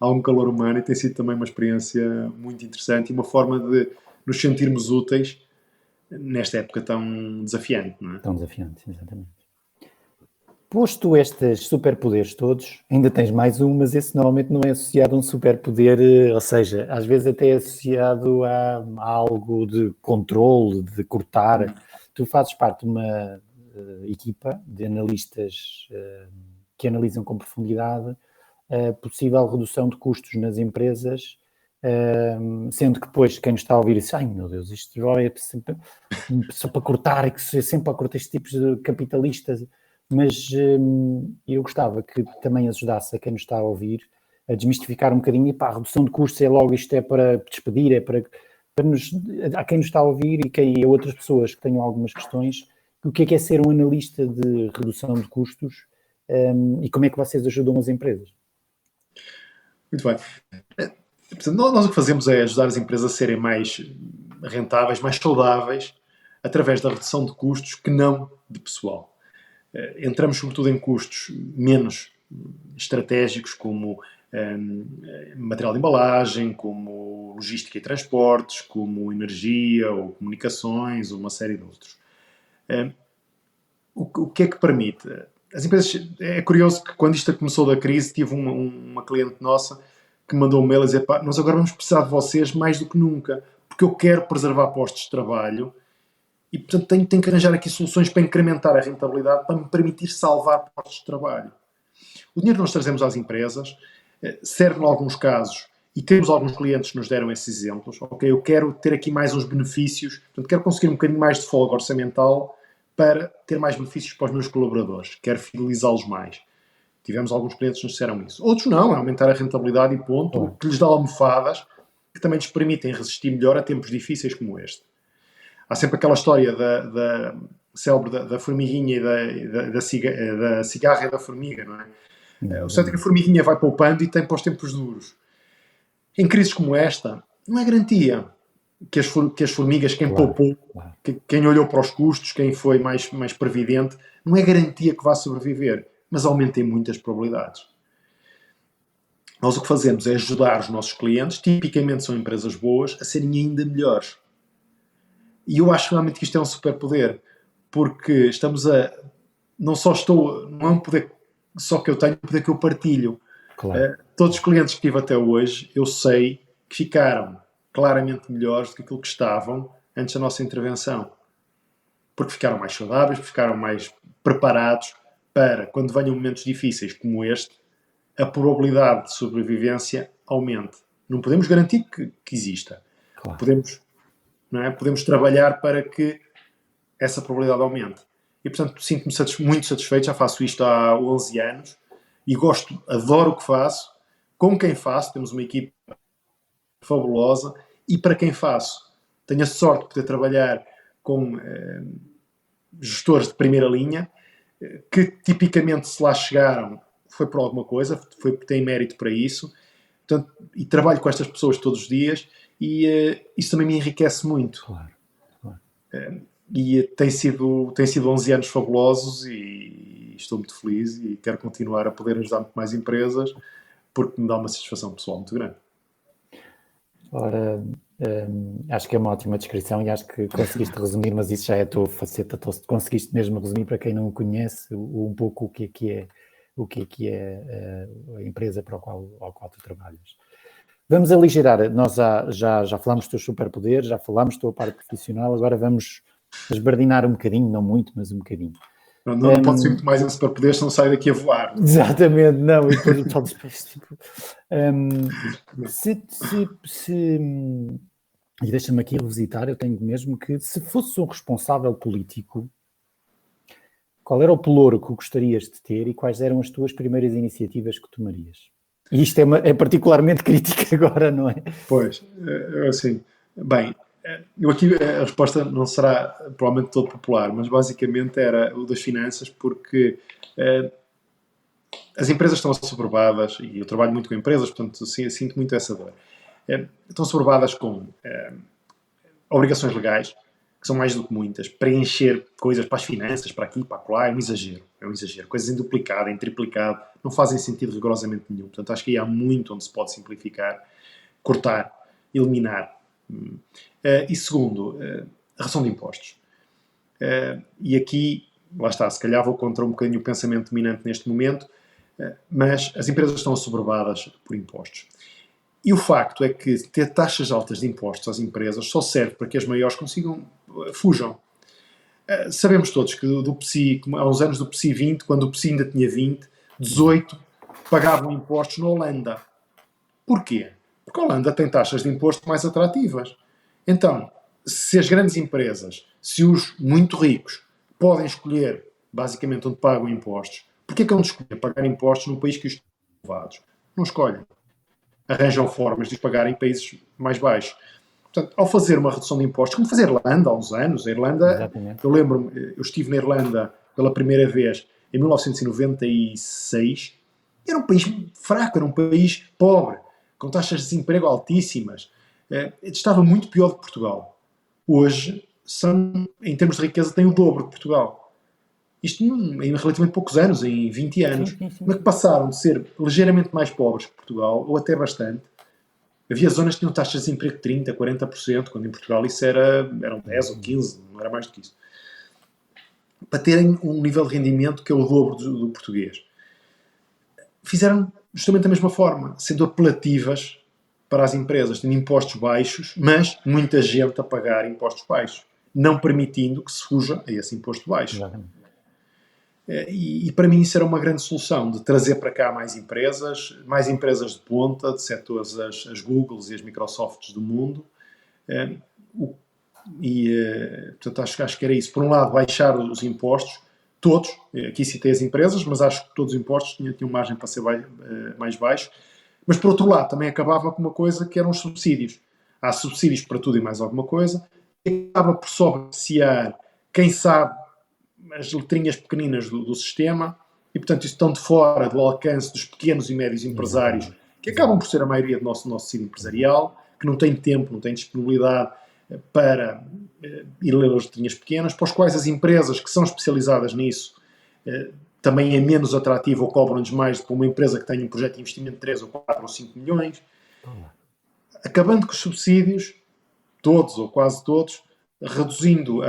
Speaker 2: há um calor humano, e tem sido também uma experiência muito interessante e uma forma de nos sentirmos úteis nesta época tão desafiante, não é?
Speaker 1: Tão desafiante, exatamente. Posto estes superpoderes todos, ainda tens mais um, mas esse normalmente não é associado a um superpoder, ou seja, às vezes até é associado a algo de controle, de cortar. tu fazes parte de uma equipa de analistas que analisam com profundidade a possível redução de custos nas empresas, sendo que depois quem nos está a ouvir diz, ai meu Deus, isto é sempre, só para cortar, é que sempre para cortar estes tipos de capitalistas, mas eu gostava que também ajudasse a quem nos está a ouvir a desmistificar um bocadinho, e pá, a redução de custos é logo, isto é para despedir, é para a quem nos está a ouvir e a outras pessoas que tenham algumas questões, o que é ser um analista de redução de custos e como é que vocês ajudam as empresas?
Speaker 2: Muito bem. Portanto, nós o que fazemos é ajudar as empresas a serem mais rentáveis, mais saudáveis, através da redução de custos, que não de pessoal. Entramos sobretudo em custos menos estratégicos, como material de embalagem, como logística e transportes, como energia ou comunicações, ou uma série de outros. O que é que permite? As empresas, é curioso que quando isto começou da crise, tive uma cliente nossa que mandou um mail a dizer, pá, nós agora vamos precisar de vocês mais do que nunca, porque eu quero preservar postos de trabalho e, portanto, tenho que arranjar aqui soluções para incrementar a rentabilidade, para me permitir salvar postos de trabalho. O dinheiro que nós trazemos às empresas serve em alguns casos, e temos alguns clientes que nos deram esses exemplos, ok, eu quero ter aqui mais uns benefícios, portanto, quero conseguir um bocadinho mais de folga orçamental para ter mais benefícios para os meus colaboradores, quero fidelizá-los mais. Tivemos alguns clientes que nos disseram isso. Outros não, é aumentar a rentabilidade e ponto, que lhes dá almofadas, que também lhes permitem resistir melhor a tempos difíceis como este. Há sempre aquela história da célebre da formiguinha e da cigarra e da formiga, não é? O certo é que a formiguinha vai poupando e tem para os tempos duros. Em crises como esta, não é garantia que as formigas, quem poupou, quem olhou para os custos, quem foi mais previdente, não é garantia que vá sobreviver, mas aumentem muitas probabilidades. Nós o que fazemos é ajudar os nossos clientes, tipicamente são empresas boas, a serem ainda melhores. E eu acho realmente que isto é um superpoder, porque estamos a... Não é um poder só que eu tenho, é um poder que eu partilho.
Speaker 1: Claro.
Speaker 2: Todos os clientes que tive até hoje, eu sei que ficaram claramente melhores do que aquilo que estavam antes da nossa intervenção. Porque ficaram mais saudáveis, ficaram mais preparados para, quando venham momentos difíceis como este, a probabilidade de sobrevivência aumente. Não podemos garantir que exista.
Speaker 1: Claro.
Speaker 2: Podemos trabalhar para que essa probabilidade aumente. E, portanto, sinto-me muito satisfeito. Já faço isto há 11 anos e adoro o que faço. Com quem faço, temos uma equipe fabulosa, e para quem faço, tenho a sorte de poder trabalhar com gestores de primeira linha, que tipicamente, se lá chegaram, foi por alguma coisa, tem mérito para isso. Portanto, e trabalho com estas pessoas todos os dias, e isso também me enriquece muito.
Speaker 1: Claro.
Speaker 2: E tem sido 11 anos fabulosos, e estou muito feliz e quero continuar a poder ajudar muito mais empresas, porque me dá uma satisfação pessoal muito grande. Ora,
Speaker 1: acho que é uma ótima descrição e acho que conseguiste resumir, mas isso já é a tua faceta, conseguiste mesmo resumir para quem não o conhece um pouco o que é a empresa para ao qual tu trabalhas. Vamos aligerar, nós já falámos dos teus superpoderes, já falámos da tua parte profissional, agora vamos esbardinar um bocadinho, não muito, mas um bocadinho.
Speaker 2: Não pode ser muito mais em superpoderes, senão sai daqui a voar.
Speaker 1: Exatamente, não, e depois o tal depois, tipo... E deixa-me aqui revisitar, eu tenho mesmo que, se fosse um responsável político, qual era o pelouro que gostarias de ter e quais eram as tuas primeiras iniciativas que tomarias? E isto é particularmente crítico agora, não é?
Speaker 2: Pois, assim, bem, eu aqui a resposta não será provavelmente todo popular, mas basicamente era o das finanças, porque as empresas estão assoberbadas, e eu trabalho muito com empresas, portanto sinto muito essa dor. Estão assoberbadas com obrigações legais, que são mais do que muitas, preencher coisas para as finanças, para aqui, para lá, é um exagero. Coisas em duplicado, em triplicado, não fazem sentido rigorosamente nenhum. Portanto, acho que aí há muito onde se pode simplificar, cortar, eliminar. E segundo, a redução de impostos. E aqui, lá está, se calhar vou contra um bocadinho o pensamento dominante neste momento, mas as empresas estão assoberbadas por impostos. E o facto é que ter taxas altas de impostos às empresas só serve para que as maiores fujam. Sabemos todos que do PSI, há uns anos do PSI 20, quando o PSI ainda tinha 20, 18 pagavam impostos na Holanda. Porquê? Porque a Holanda tem taxas de imposto mais atrativas. Então, se as grandes empresas, se os muito ricos podem escolher basicamente onde pagam impostos, porquê que não escolhem pagar impostos num país que os tem elevados? Não escolhem. Arranjam formas de os pagar em países mais baixos. Portanto, ao fazer uma redução de impostos, como fazer a Irlanda há uns anos, a Irlanda,
Speaker 1: Exatamente.
Speaker 2: eu lembro-me, eu estive na Irlanda pela primeira vez em 1996, era um país fraco, era um país pobre, com taxas de desemprego altíssimas. Estava muito pior do que Portugal. Hoje, em termos de riqueza, tem o dobro de Portugal. Isto em relativamente poucos anos, em 20 anos.
Speaker 1: Sim.
Speaker 2: Mas que passaram de ser ligeiramente mais pobres que Portugal, ou até bastante. Havia zonas que tinham taxas de desemprego de 30%, 40%, quando em Portugal isso eram 10 ou 15%, não era mais do que isso. Para terem um nível de rendimento que é o dobro do português. Fizeram justamente da mesma forma, sendo apelativas para as empresas, tendo impostos baixos, mas muita gente a pagar impostos baixos, não permitindo que se fuja a esse imposto baixo.
Speaker 1: Exatamente.
Speaker 2: E para mim isso era uma grande solução, de trazer para cá mais empresas de ponta, de setores, as Googles e as Microsofts do mundo. Portanto, acho que era isso. Por um lado, baixar os impostos, todos, aqui citei as empresas, mas acho que todos os impostos tinham margem para ser mais baixos. Mas, por outro lado, também acabava com uma coisa que eram os subsídios. Há subsídios para tudo e mais alguma coisa, e acaba por só beneficiar quem sabe as letrinhas pequeninas do sistema, e, portanto, isso estão de fora do alcance dos pequenos e médios empresários, que acabam por ser a maioria do nosso tecido empresarial, que não tem tempo, não tem disponibilidade para ir ler as letrinhas pequenas, para os quais as empresas que são especializadas nisso também é menos atrativo ou cobram-nos mais do que uma empresa que tenha um projeto de investimento de 3 ou 4 ou 5 milhões. Acabando com os subsídios, todos ou quase todos, reduzindo,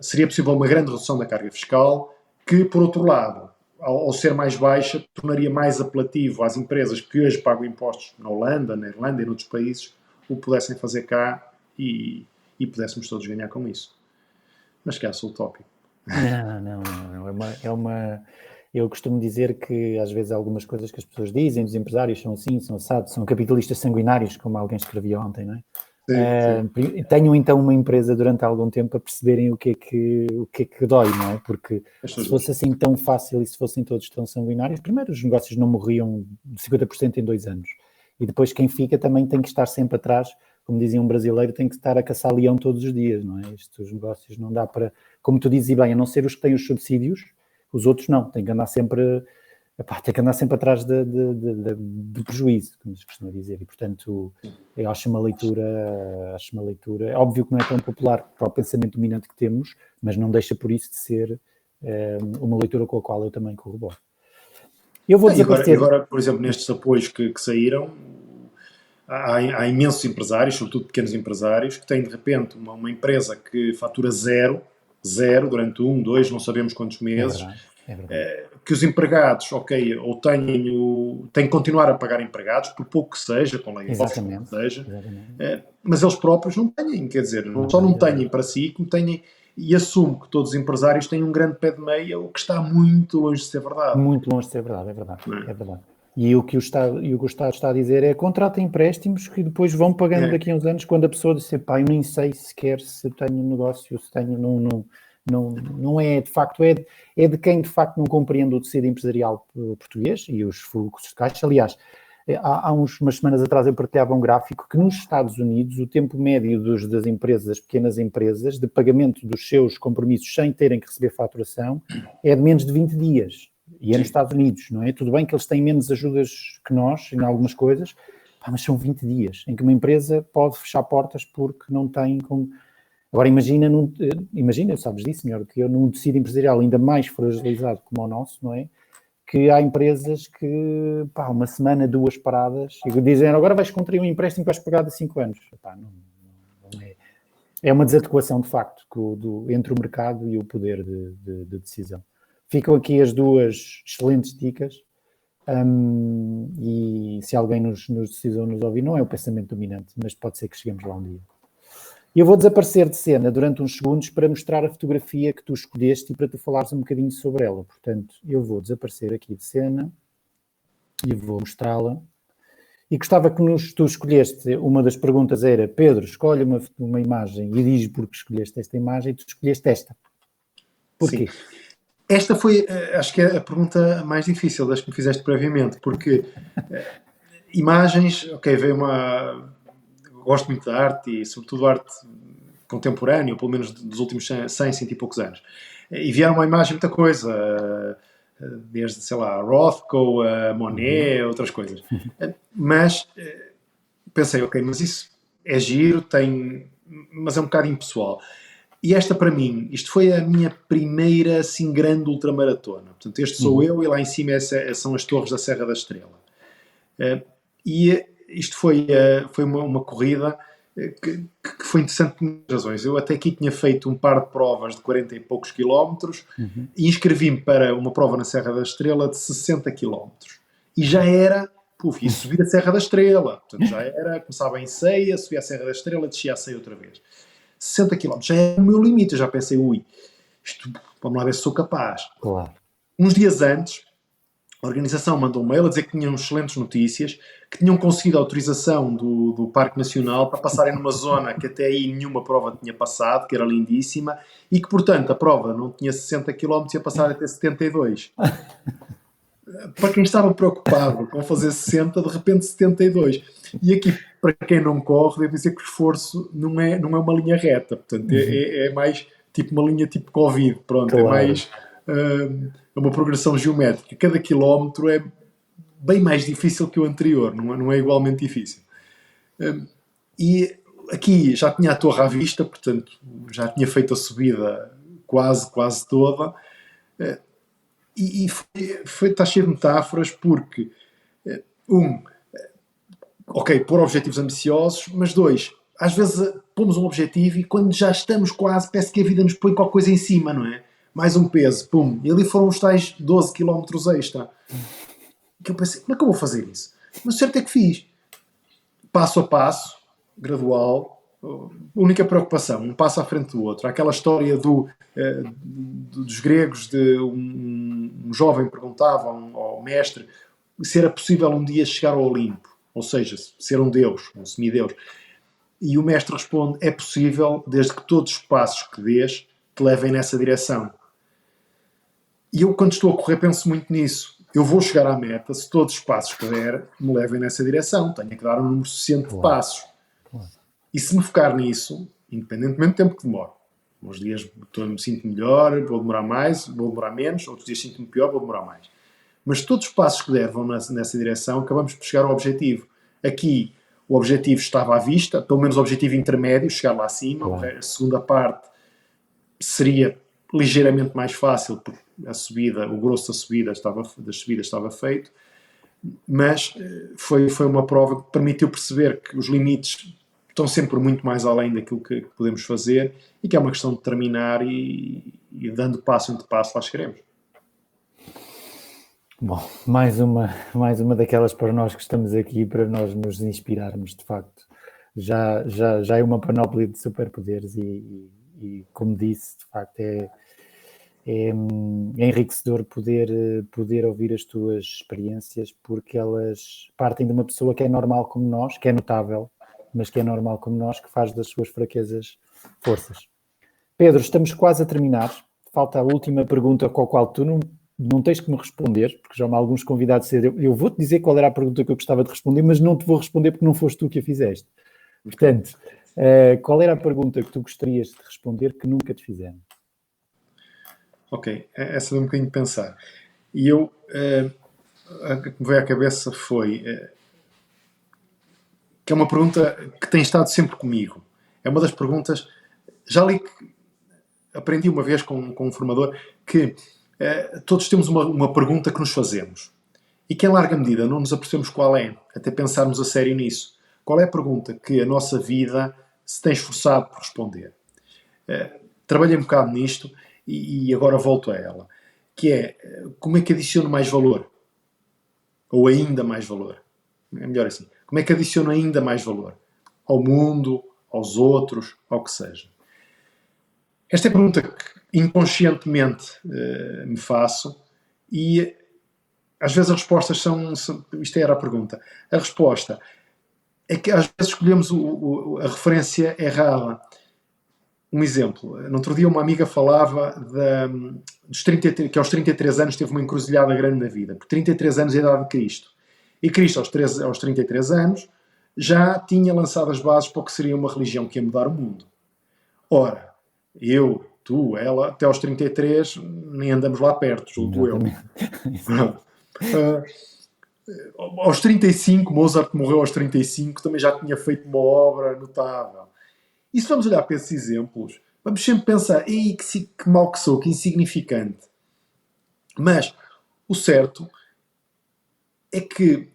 Speaker 2: seria possível uma grande redução da carga fiscal, que, por outro lado, ao ser mais baixa, tornaria mais apelativo às empresas que hoje pagam impostos na Holanda, na Irlanda e noutros países, o pudessem fazer cá e pudéssemos todos ganhar com isso. Mas que é utópico.
Speaker 1: Não. Eu costumo dizer que às vezes algumas coisas que as pessoas dizem, os empresários são assim, são assados, são capitalistas sanguinários, como alguém escrevia ontem, não é?
Speaker 2: Sim.
Speaker 1: Tenham então uma empresa durante algum tempo para perceberem o que é que dói, não é? Porque se fosse assim tão fácil e se fossem todos tão sanguinários, primeiro os negócios não morriam de 50% em 2 anos. E depois quem fica também tem que estar sempre atrás, como dizia um brasileiro, tem que estar a caçar leão todos os dias, não é? Estes negócios não dá para, como tu dizes bem, a não ser os que têm os subsídios, os outros não, tem que andar sempre atrás de prejuízo, como se costuma dizer, e portanto eu acho uma leitura, é óbvio que não é tão popular para o pensamento dominante que temos, mas não deixa por isso de ser uma leitura com a qual eu também corroboro. Eu vou desaparecer.
Speaker 2: Agora, por exemplo, nestes apoios que saíram, há imensos empresários, sobretudo pequenos empresários, que têm de repente uma empresa que fatura zero durante 1, 2, não sabemos quantos meses.
Speaker 1: É verdade.
Speaker 2: Que os empregados, ou têm que continuar a pagar empregados, por pouco que seja, com lei off, que seja, mas eles próprios não têm, quer dizer, não têm para si, como têm, e assumo que todos os empresários têm um grande pé de meia, o que está muito longe de ser verdade.
Speaker 1: Muito longe de ser verdade, é verdade. E o que o Estado está a dizer é contratem empréstimos que depois vão pagando daqui a uns anos, quando a pessoa diz, pá, eu nem sei sequer se tenho um negócio, se tenho, não é, de facto, é de quem de facto não compreende o tecido empresarial português e os fluxos de caixa. Aliás, há umas semanas atrás eu partilhava um gráfico que nos Estados Unidos o tempo médio das empresas, das pequenas empresas, de pagamento dos seus compromissos sem terem que receber faturação é de menos de 20 dias. E é nos Estados Unidos, não é? Tudo bem que eles têm menos ajudas que nós em algumas coisas, mas são 20 dias em que uma empresa pode fechar portas porque não tem como... Agora imagina, sabes disso melhor do que eu, num tecido empresarial ainda mais fragilizado como o nosso, não é? Que há empresas que, uma semana, 2 paradas, e dizem, agora vais contrair um empréstimo que vais pagar de 5 anos. Não é. É uma desadequação, de facto, entre o mercado e o poder de decisão. Ficam aqui as 2 excelentes dicas, e se alguém nos decisão nos ouvir, não é o pensamento dominante, mas pode ser que cheguemos lá um dia. Eu vou desaparecer de cena durante uns segundos para mostrar a fotografia que tu escolheste e para tu falares um bocadinho sobre ela. Portanto, eu vou desaparecer aqui de cena e vou mostrá-la. E gostava que tu escolheste, uma das perguntas era, Pedro, escolhe uma imagem e diz porque escolheste esta imagem e tu escolheste esta. Porquê?
Speaker 2: Sim. Esta foi, acho que é a pergunta mais difícil das que me fizeste previamente, porque imagens, ok, veio uma... Gosto muito da arte e, sobretudo, arte contemporânea, ou pelo menos dos últimos 100 e poucos anos. E vieram uma imagem, muita coisa, desde, sei lá, Rothko, Monet, outras coisas. Mas pensei, ok, mas isso é giro, mas é um bocado impessoal. E esta, para mim, isto foi a minha primeira, assim, grande ultramaratona. Portanto, este sou eu e lá em cima são as Torres da Serra da Estrela. E isto foi uma corrida que foi interessante por muitas razões. Eu até aqui tinha feito um par de provas de 40 e poucos quilómetros e inscrevi-me para uma prova na Serra da Estrela de 60 quilómetros. E já era, ia subir a Serra da Estrela. Portanto, já era, começava em Ceia, subia a Serra da Estrela, descia a Ceia outra vez. 60 km já é o meu limite. Eu já pensei, isto, vamos lá ver se sou capaz.
Speaker 1: Claro.
Speaker 2: Uns dias antes, a organização mandou um mail a dizer que tinham excelentes notícias, que tinham conseguido a autorização do Parque Nacional para passarem numa zona que até aí nenhuma prova tinha passado, que era lindíssima, e que, portanto, a prova não tinha 60 km, ia passar até 72. Para quem estava preocupado com fazer 60, de repente 72. E aqui, para quem não corre, devo dizer que o esforço não é uma linha reta. Portanto, é mais tipo uma linha tipo Covid. Pronto, claro. É mais uma progressão geométrica. Cada quilómetro é bem mais difícil que o anterior. Não é igualmente difícil. E aqui já tinha a torre à vista, portanto, já tinha feito a subida quase toda. E está cheio de metáforas porque, ok, pôr objetivos ambiciosos, mas dois, às vezes pomos um objetivo e quando já estamos quase, parece que a vida nos põe qualquer coisa em cima, não é? Mais um peso, pum, e ali foram os tais 12 km extra. Que eu pensei, como é que eu vou fazer isso? Mas o certo é que fiz. Passo a passo, gradual, única preocupação, um passo à frente do outro. Aquela história dos gregos, de um jovem perguntava ao mestre se era possível um dia chegar ao Olimpo, ou seja, ser um deus, um semideus. E o mestre responde, é possível desde que todos os passos que dês te levem nessa direção. E eu, quando estou a correr, penso muito nisso. Eu vou chegar à meta se todos os passos que der me levem nessa direção. Tenho que dar um número suficiente de passos. E se me focar nisso, independentemente do tempo que demore, uns dias me sinto melhor, vou demorar mais, vou demorar menos, outros dias sinto-me pior, vou demorar mais. Mas todos os passos que der vão nessa direção, acabamos por chegar ao objetivo. Aqui, o objetivo estava à vista, pelo menos o objetivo intermédio, chegar lá acima. A segunda parte seria ligeiramente mais fácil, porque a subida, o grosso das subidas estava feito, mas foi uma prova que permitiu perceber que os limites estão sempre muito mais além daquilo que podemos fazer e que é uma questão de terminar e dando passo entre passo lá chegaremos.
Speaker 1: Bom, mais uma daquelas para nós que estamos aqui para nós nos inspirarmos, de facto. Já é uma panóplia de superpoderes e como disse, de facto é enriquecedor poder ouvir as tuas experiências, porque elas partem de uma pessoa que é normal como nós, que é notável, mas que é normal como nós, que faz das suas fraquezas forças. Pedro, estamos quase a terminar. Falta a última pergunta com a qual tu não tens que me responder, porque já há alguns convidados. Eu vou-te dizer qual era a pergunta que eu gostava de responder, mas não te vou responder porque não foste tu que a fizeste. Portanto, qual era a pergunta que tu gostarias de responder que nunca te fizeram?
Speaker 2: Ok, essa deu um bocadinho de pensar. E eu, a que me veio à cabeça foi que é uma pergunta que tem estado sempre comigo. É uma das perguntas, já li que aprendi uma vez com um formador que todos temos uma pergunta que nos fazemos e que em larga medida não nos apercebemos qual é, até pensarmos a sério nisso. Qual é a pergunta que a nossa vida se tem esforçado por responder? Trabalhei um bocado nisto e agora volto a ela, que é como é que adiciono mais valor? Ou ainda mais valor? É melhor assim. Como é que adiciono ainda mais valor? Ao mundo, aos outros, ao que seja? Esta é a pergunta que inconscientemente me faço e às vezes as respostas são... Isto era a pergunta. A resposta é que às vezes escolhemos a referência errada. Um exemplo. No outro dia uma amiga falava dos 33, que aos 33 anos teve uma encruzilhada grande na vida. Por 33 anos é a idade de Cristo. E Cristo, aos 33 anos, já tinha lançado as bases para o que seria uma religião que ia mudar o mundo. Ora, eu, tu, ela, até aos 33 nem andamos lá perto, julgo eu. Aos 35, Mozart morreu aos 35, também já tinha feito uma obra notável. E se vamos olhar para esses exemplos, vamos sempre pensar, ei, que mau que sou, que insignificante. Mas o certo é que,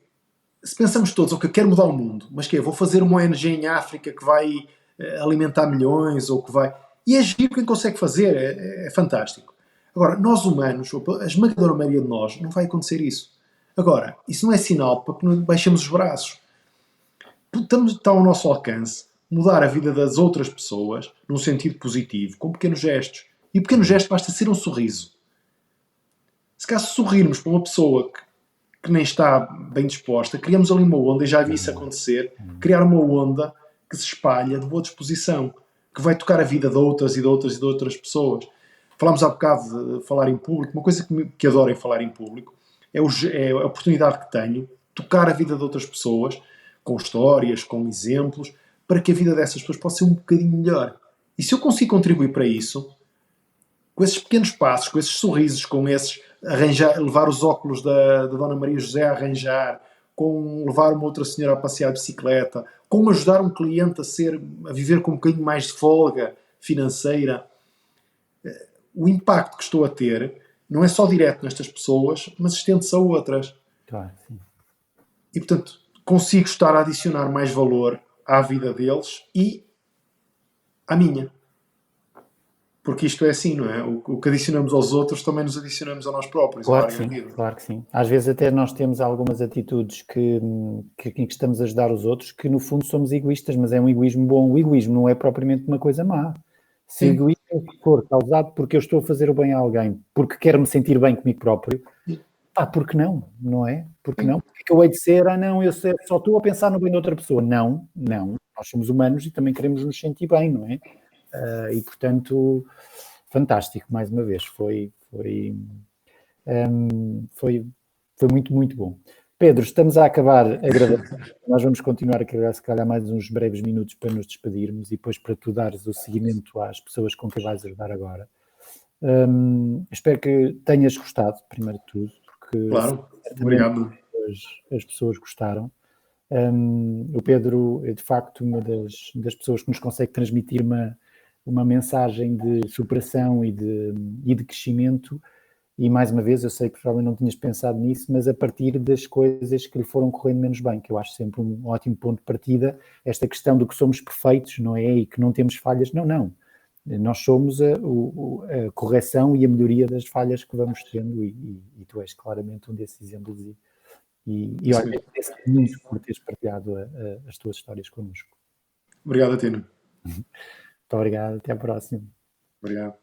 Speaker 2: se pensamos todos, ok, eu quero mudar o mundo, mas que é, vou fazer uma ONG em África que vai alimentar milhões, ou que vai... E é giro quem consegue fazer, é fantástico. Agora, nós humanos, a esmagadora maioria de nós, não vai acontecer isso. Agora, isso não é sinal para que não baixemos os braços. Está ao nosso alcance mudar a vida das outras pessoas num sentido positivo, com pequenos gestos. E o pequeno gesto basta ser um sorriso. Se caso sorrirmos para uma pessoa que nem está bem disposta, criamos ali uma onda, e já vi isso acontecer, criar uma onda que se espalha de boa disposição, que vai tocar a vida de outras e de outras e de outras pessoas. Falámos há bocado de falar em público. Uma coisa que adoro em falar em público é a oportunidade que tenho de tocar a vida de outras pessoas, com histórias, com exemplos, para que a vida dessas pessoas possa ser um bocadinho melhor. E se eu consigo contribuir para isso, com esses pequenos passos, com esses sorrisos, com esses levar os óculos da Dona Maria José a arranjar, com levar uma outra senhora a passear de bicicleta, com ajudar um cliente a viver com um bocadinho mais de folga financeira, o impacto que estou a ter não é só direto nestas pessoas, mas estende-se a outras.
Speaker 1: Claro, sim.
Speaker 2: E, portanto, consigo estar a adicionar mais valor à vida deles e à minha. Porque isto é assim, não é? O que adicionamos aos outros também nos adicionamos a nós próprios.
Speaker 1: Claro que sim, claro que sim. Às vezes até nós temos algumas atitudes que estamos a ajudar os outros, que no fundo somos egoístas, mas é um egoísmo bom. O egoísmo não é propriamente uma coisa má. Se o egoísmo for causado porque eu estou a fazer o bem a alguém, porque quero me sentir bem comigo próprio, pá, porque não? Não é? Porque não? Porque eu hei de ser, não, eu só estou a pensar no bem de outra pessoa. Não. Nós somos humanos e também queremos nos sentir bem, não é? E, portanto, fantástico, mais uma vez. Foi muito, muito bom. Pedro, estamos a acabar a gravação. Nós vamos continuar a gravar, se calhar, mais uns breves minutos para nos despedirmos e depois para tu dares o seguimento às pessoas com quem vais ajudar agora. Espero que tenhas gostado, primeiro de tudo, porque
Speaker 2: claro, obrigado.
Speaker 1: As pessoas gostaram. O Pedro é, de facto, uma das pessoas que nos consegue transmitir uma mensagem de superação e de crescimento. E, mais uma vez, eu sei que provavelmente não tinhas pensado nisso, mas a partir das coisas que lhe foram correndo menos bem, que eu acho sempre um ótimo ponto de partida, esta questão do que somos perfeitos, não é? E que não temos falhas. Não. Nós somos a correção e a melhoria das falhas que vamos tendo e tu és claramente um desses exemplos. E olha, agradeço muito por teres partilhado as tuas histórias connosco.
Speaker 2: Obrigado a ti.
Speaker 1: Muito obrigado, até à próxima.
Speaker 2: Obrigado.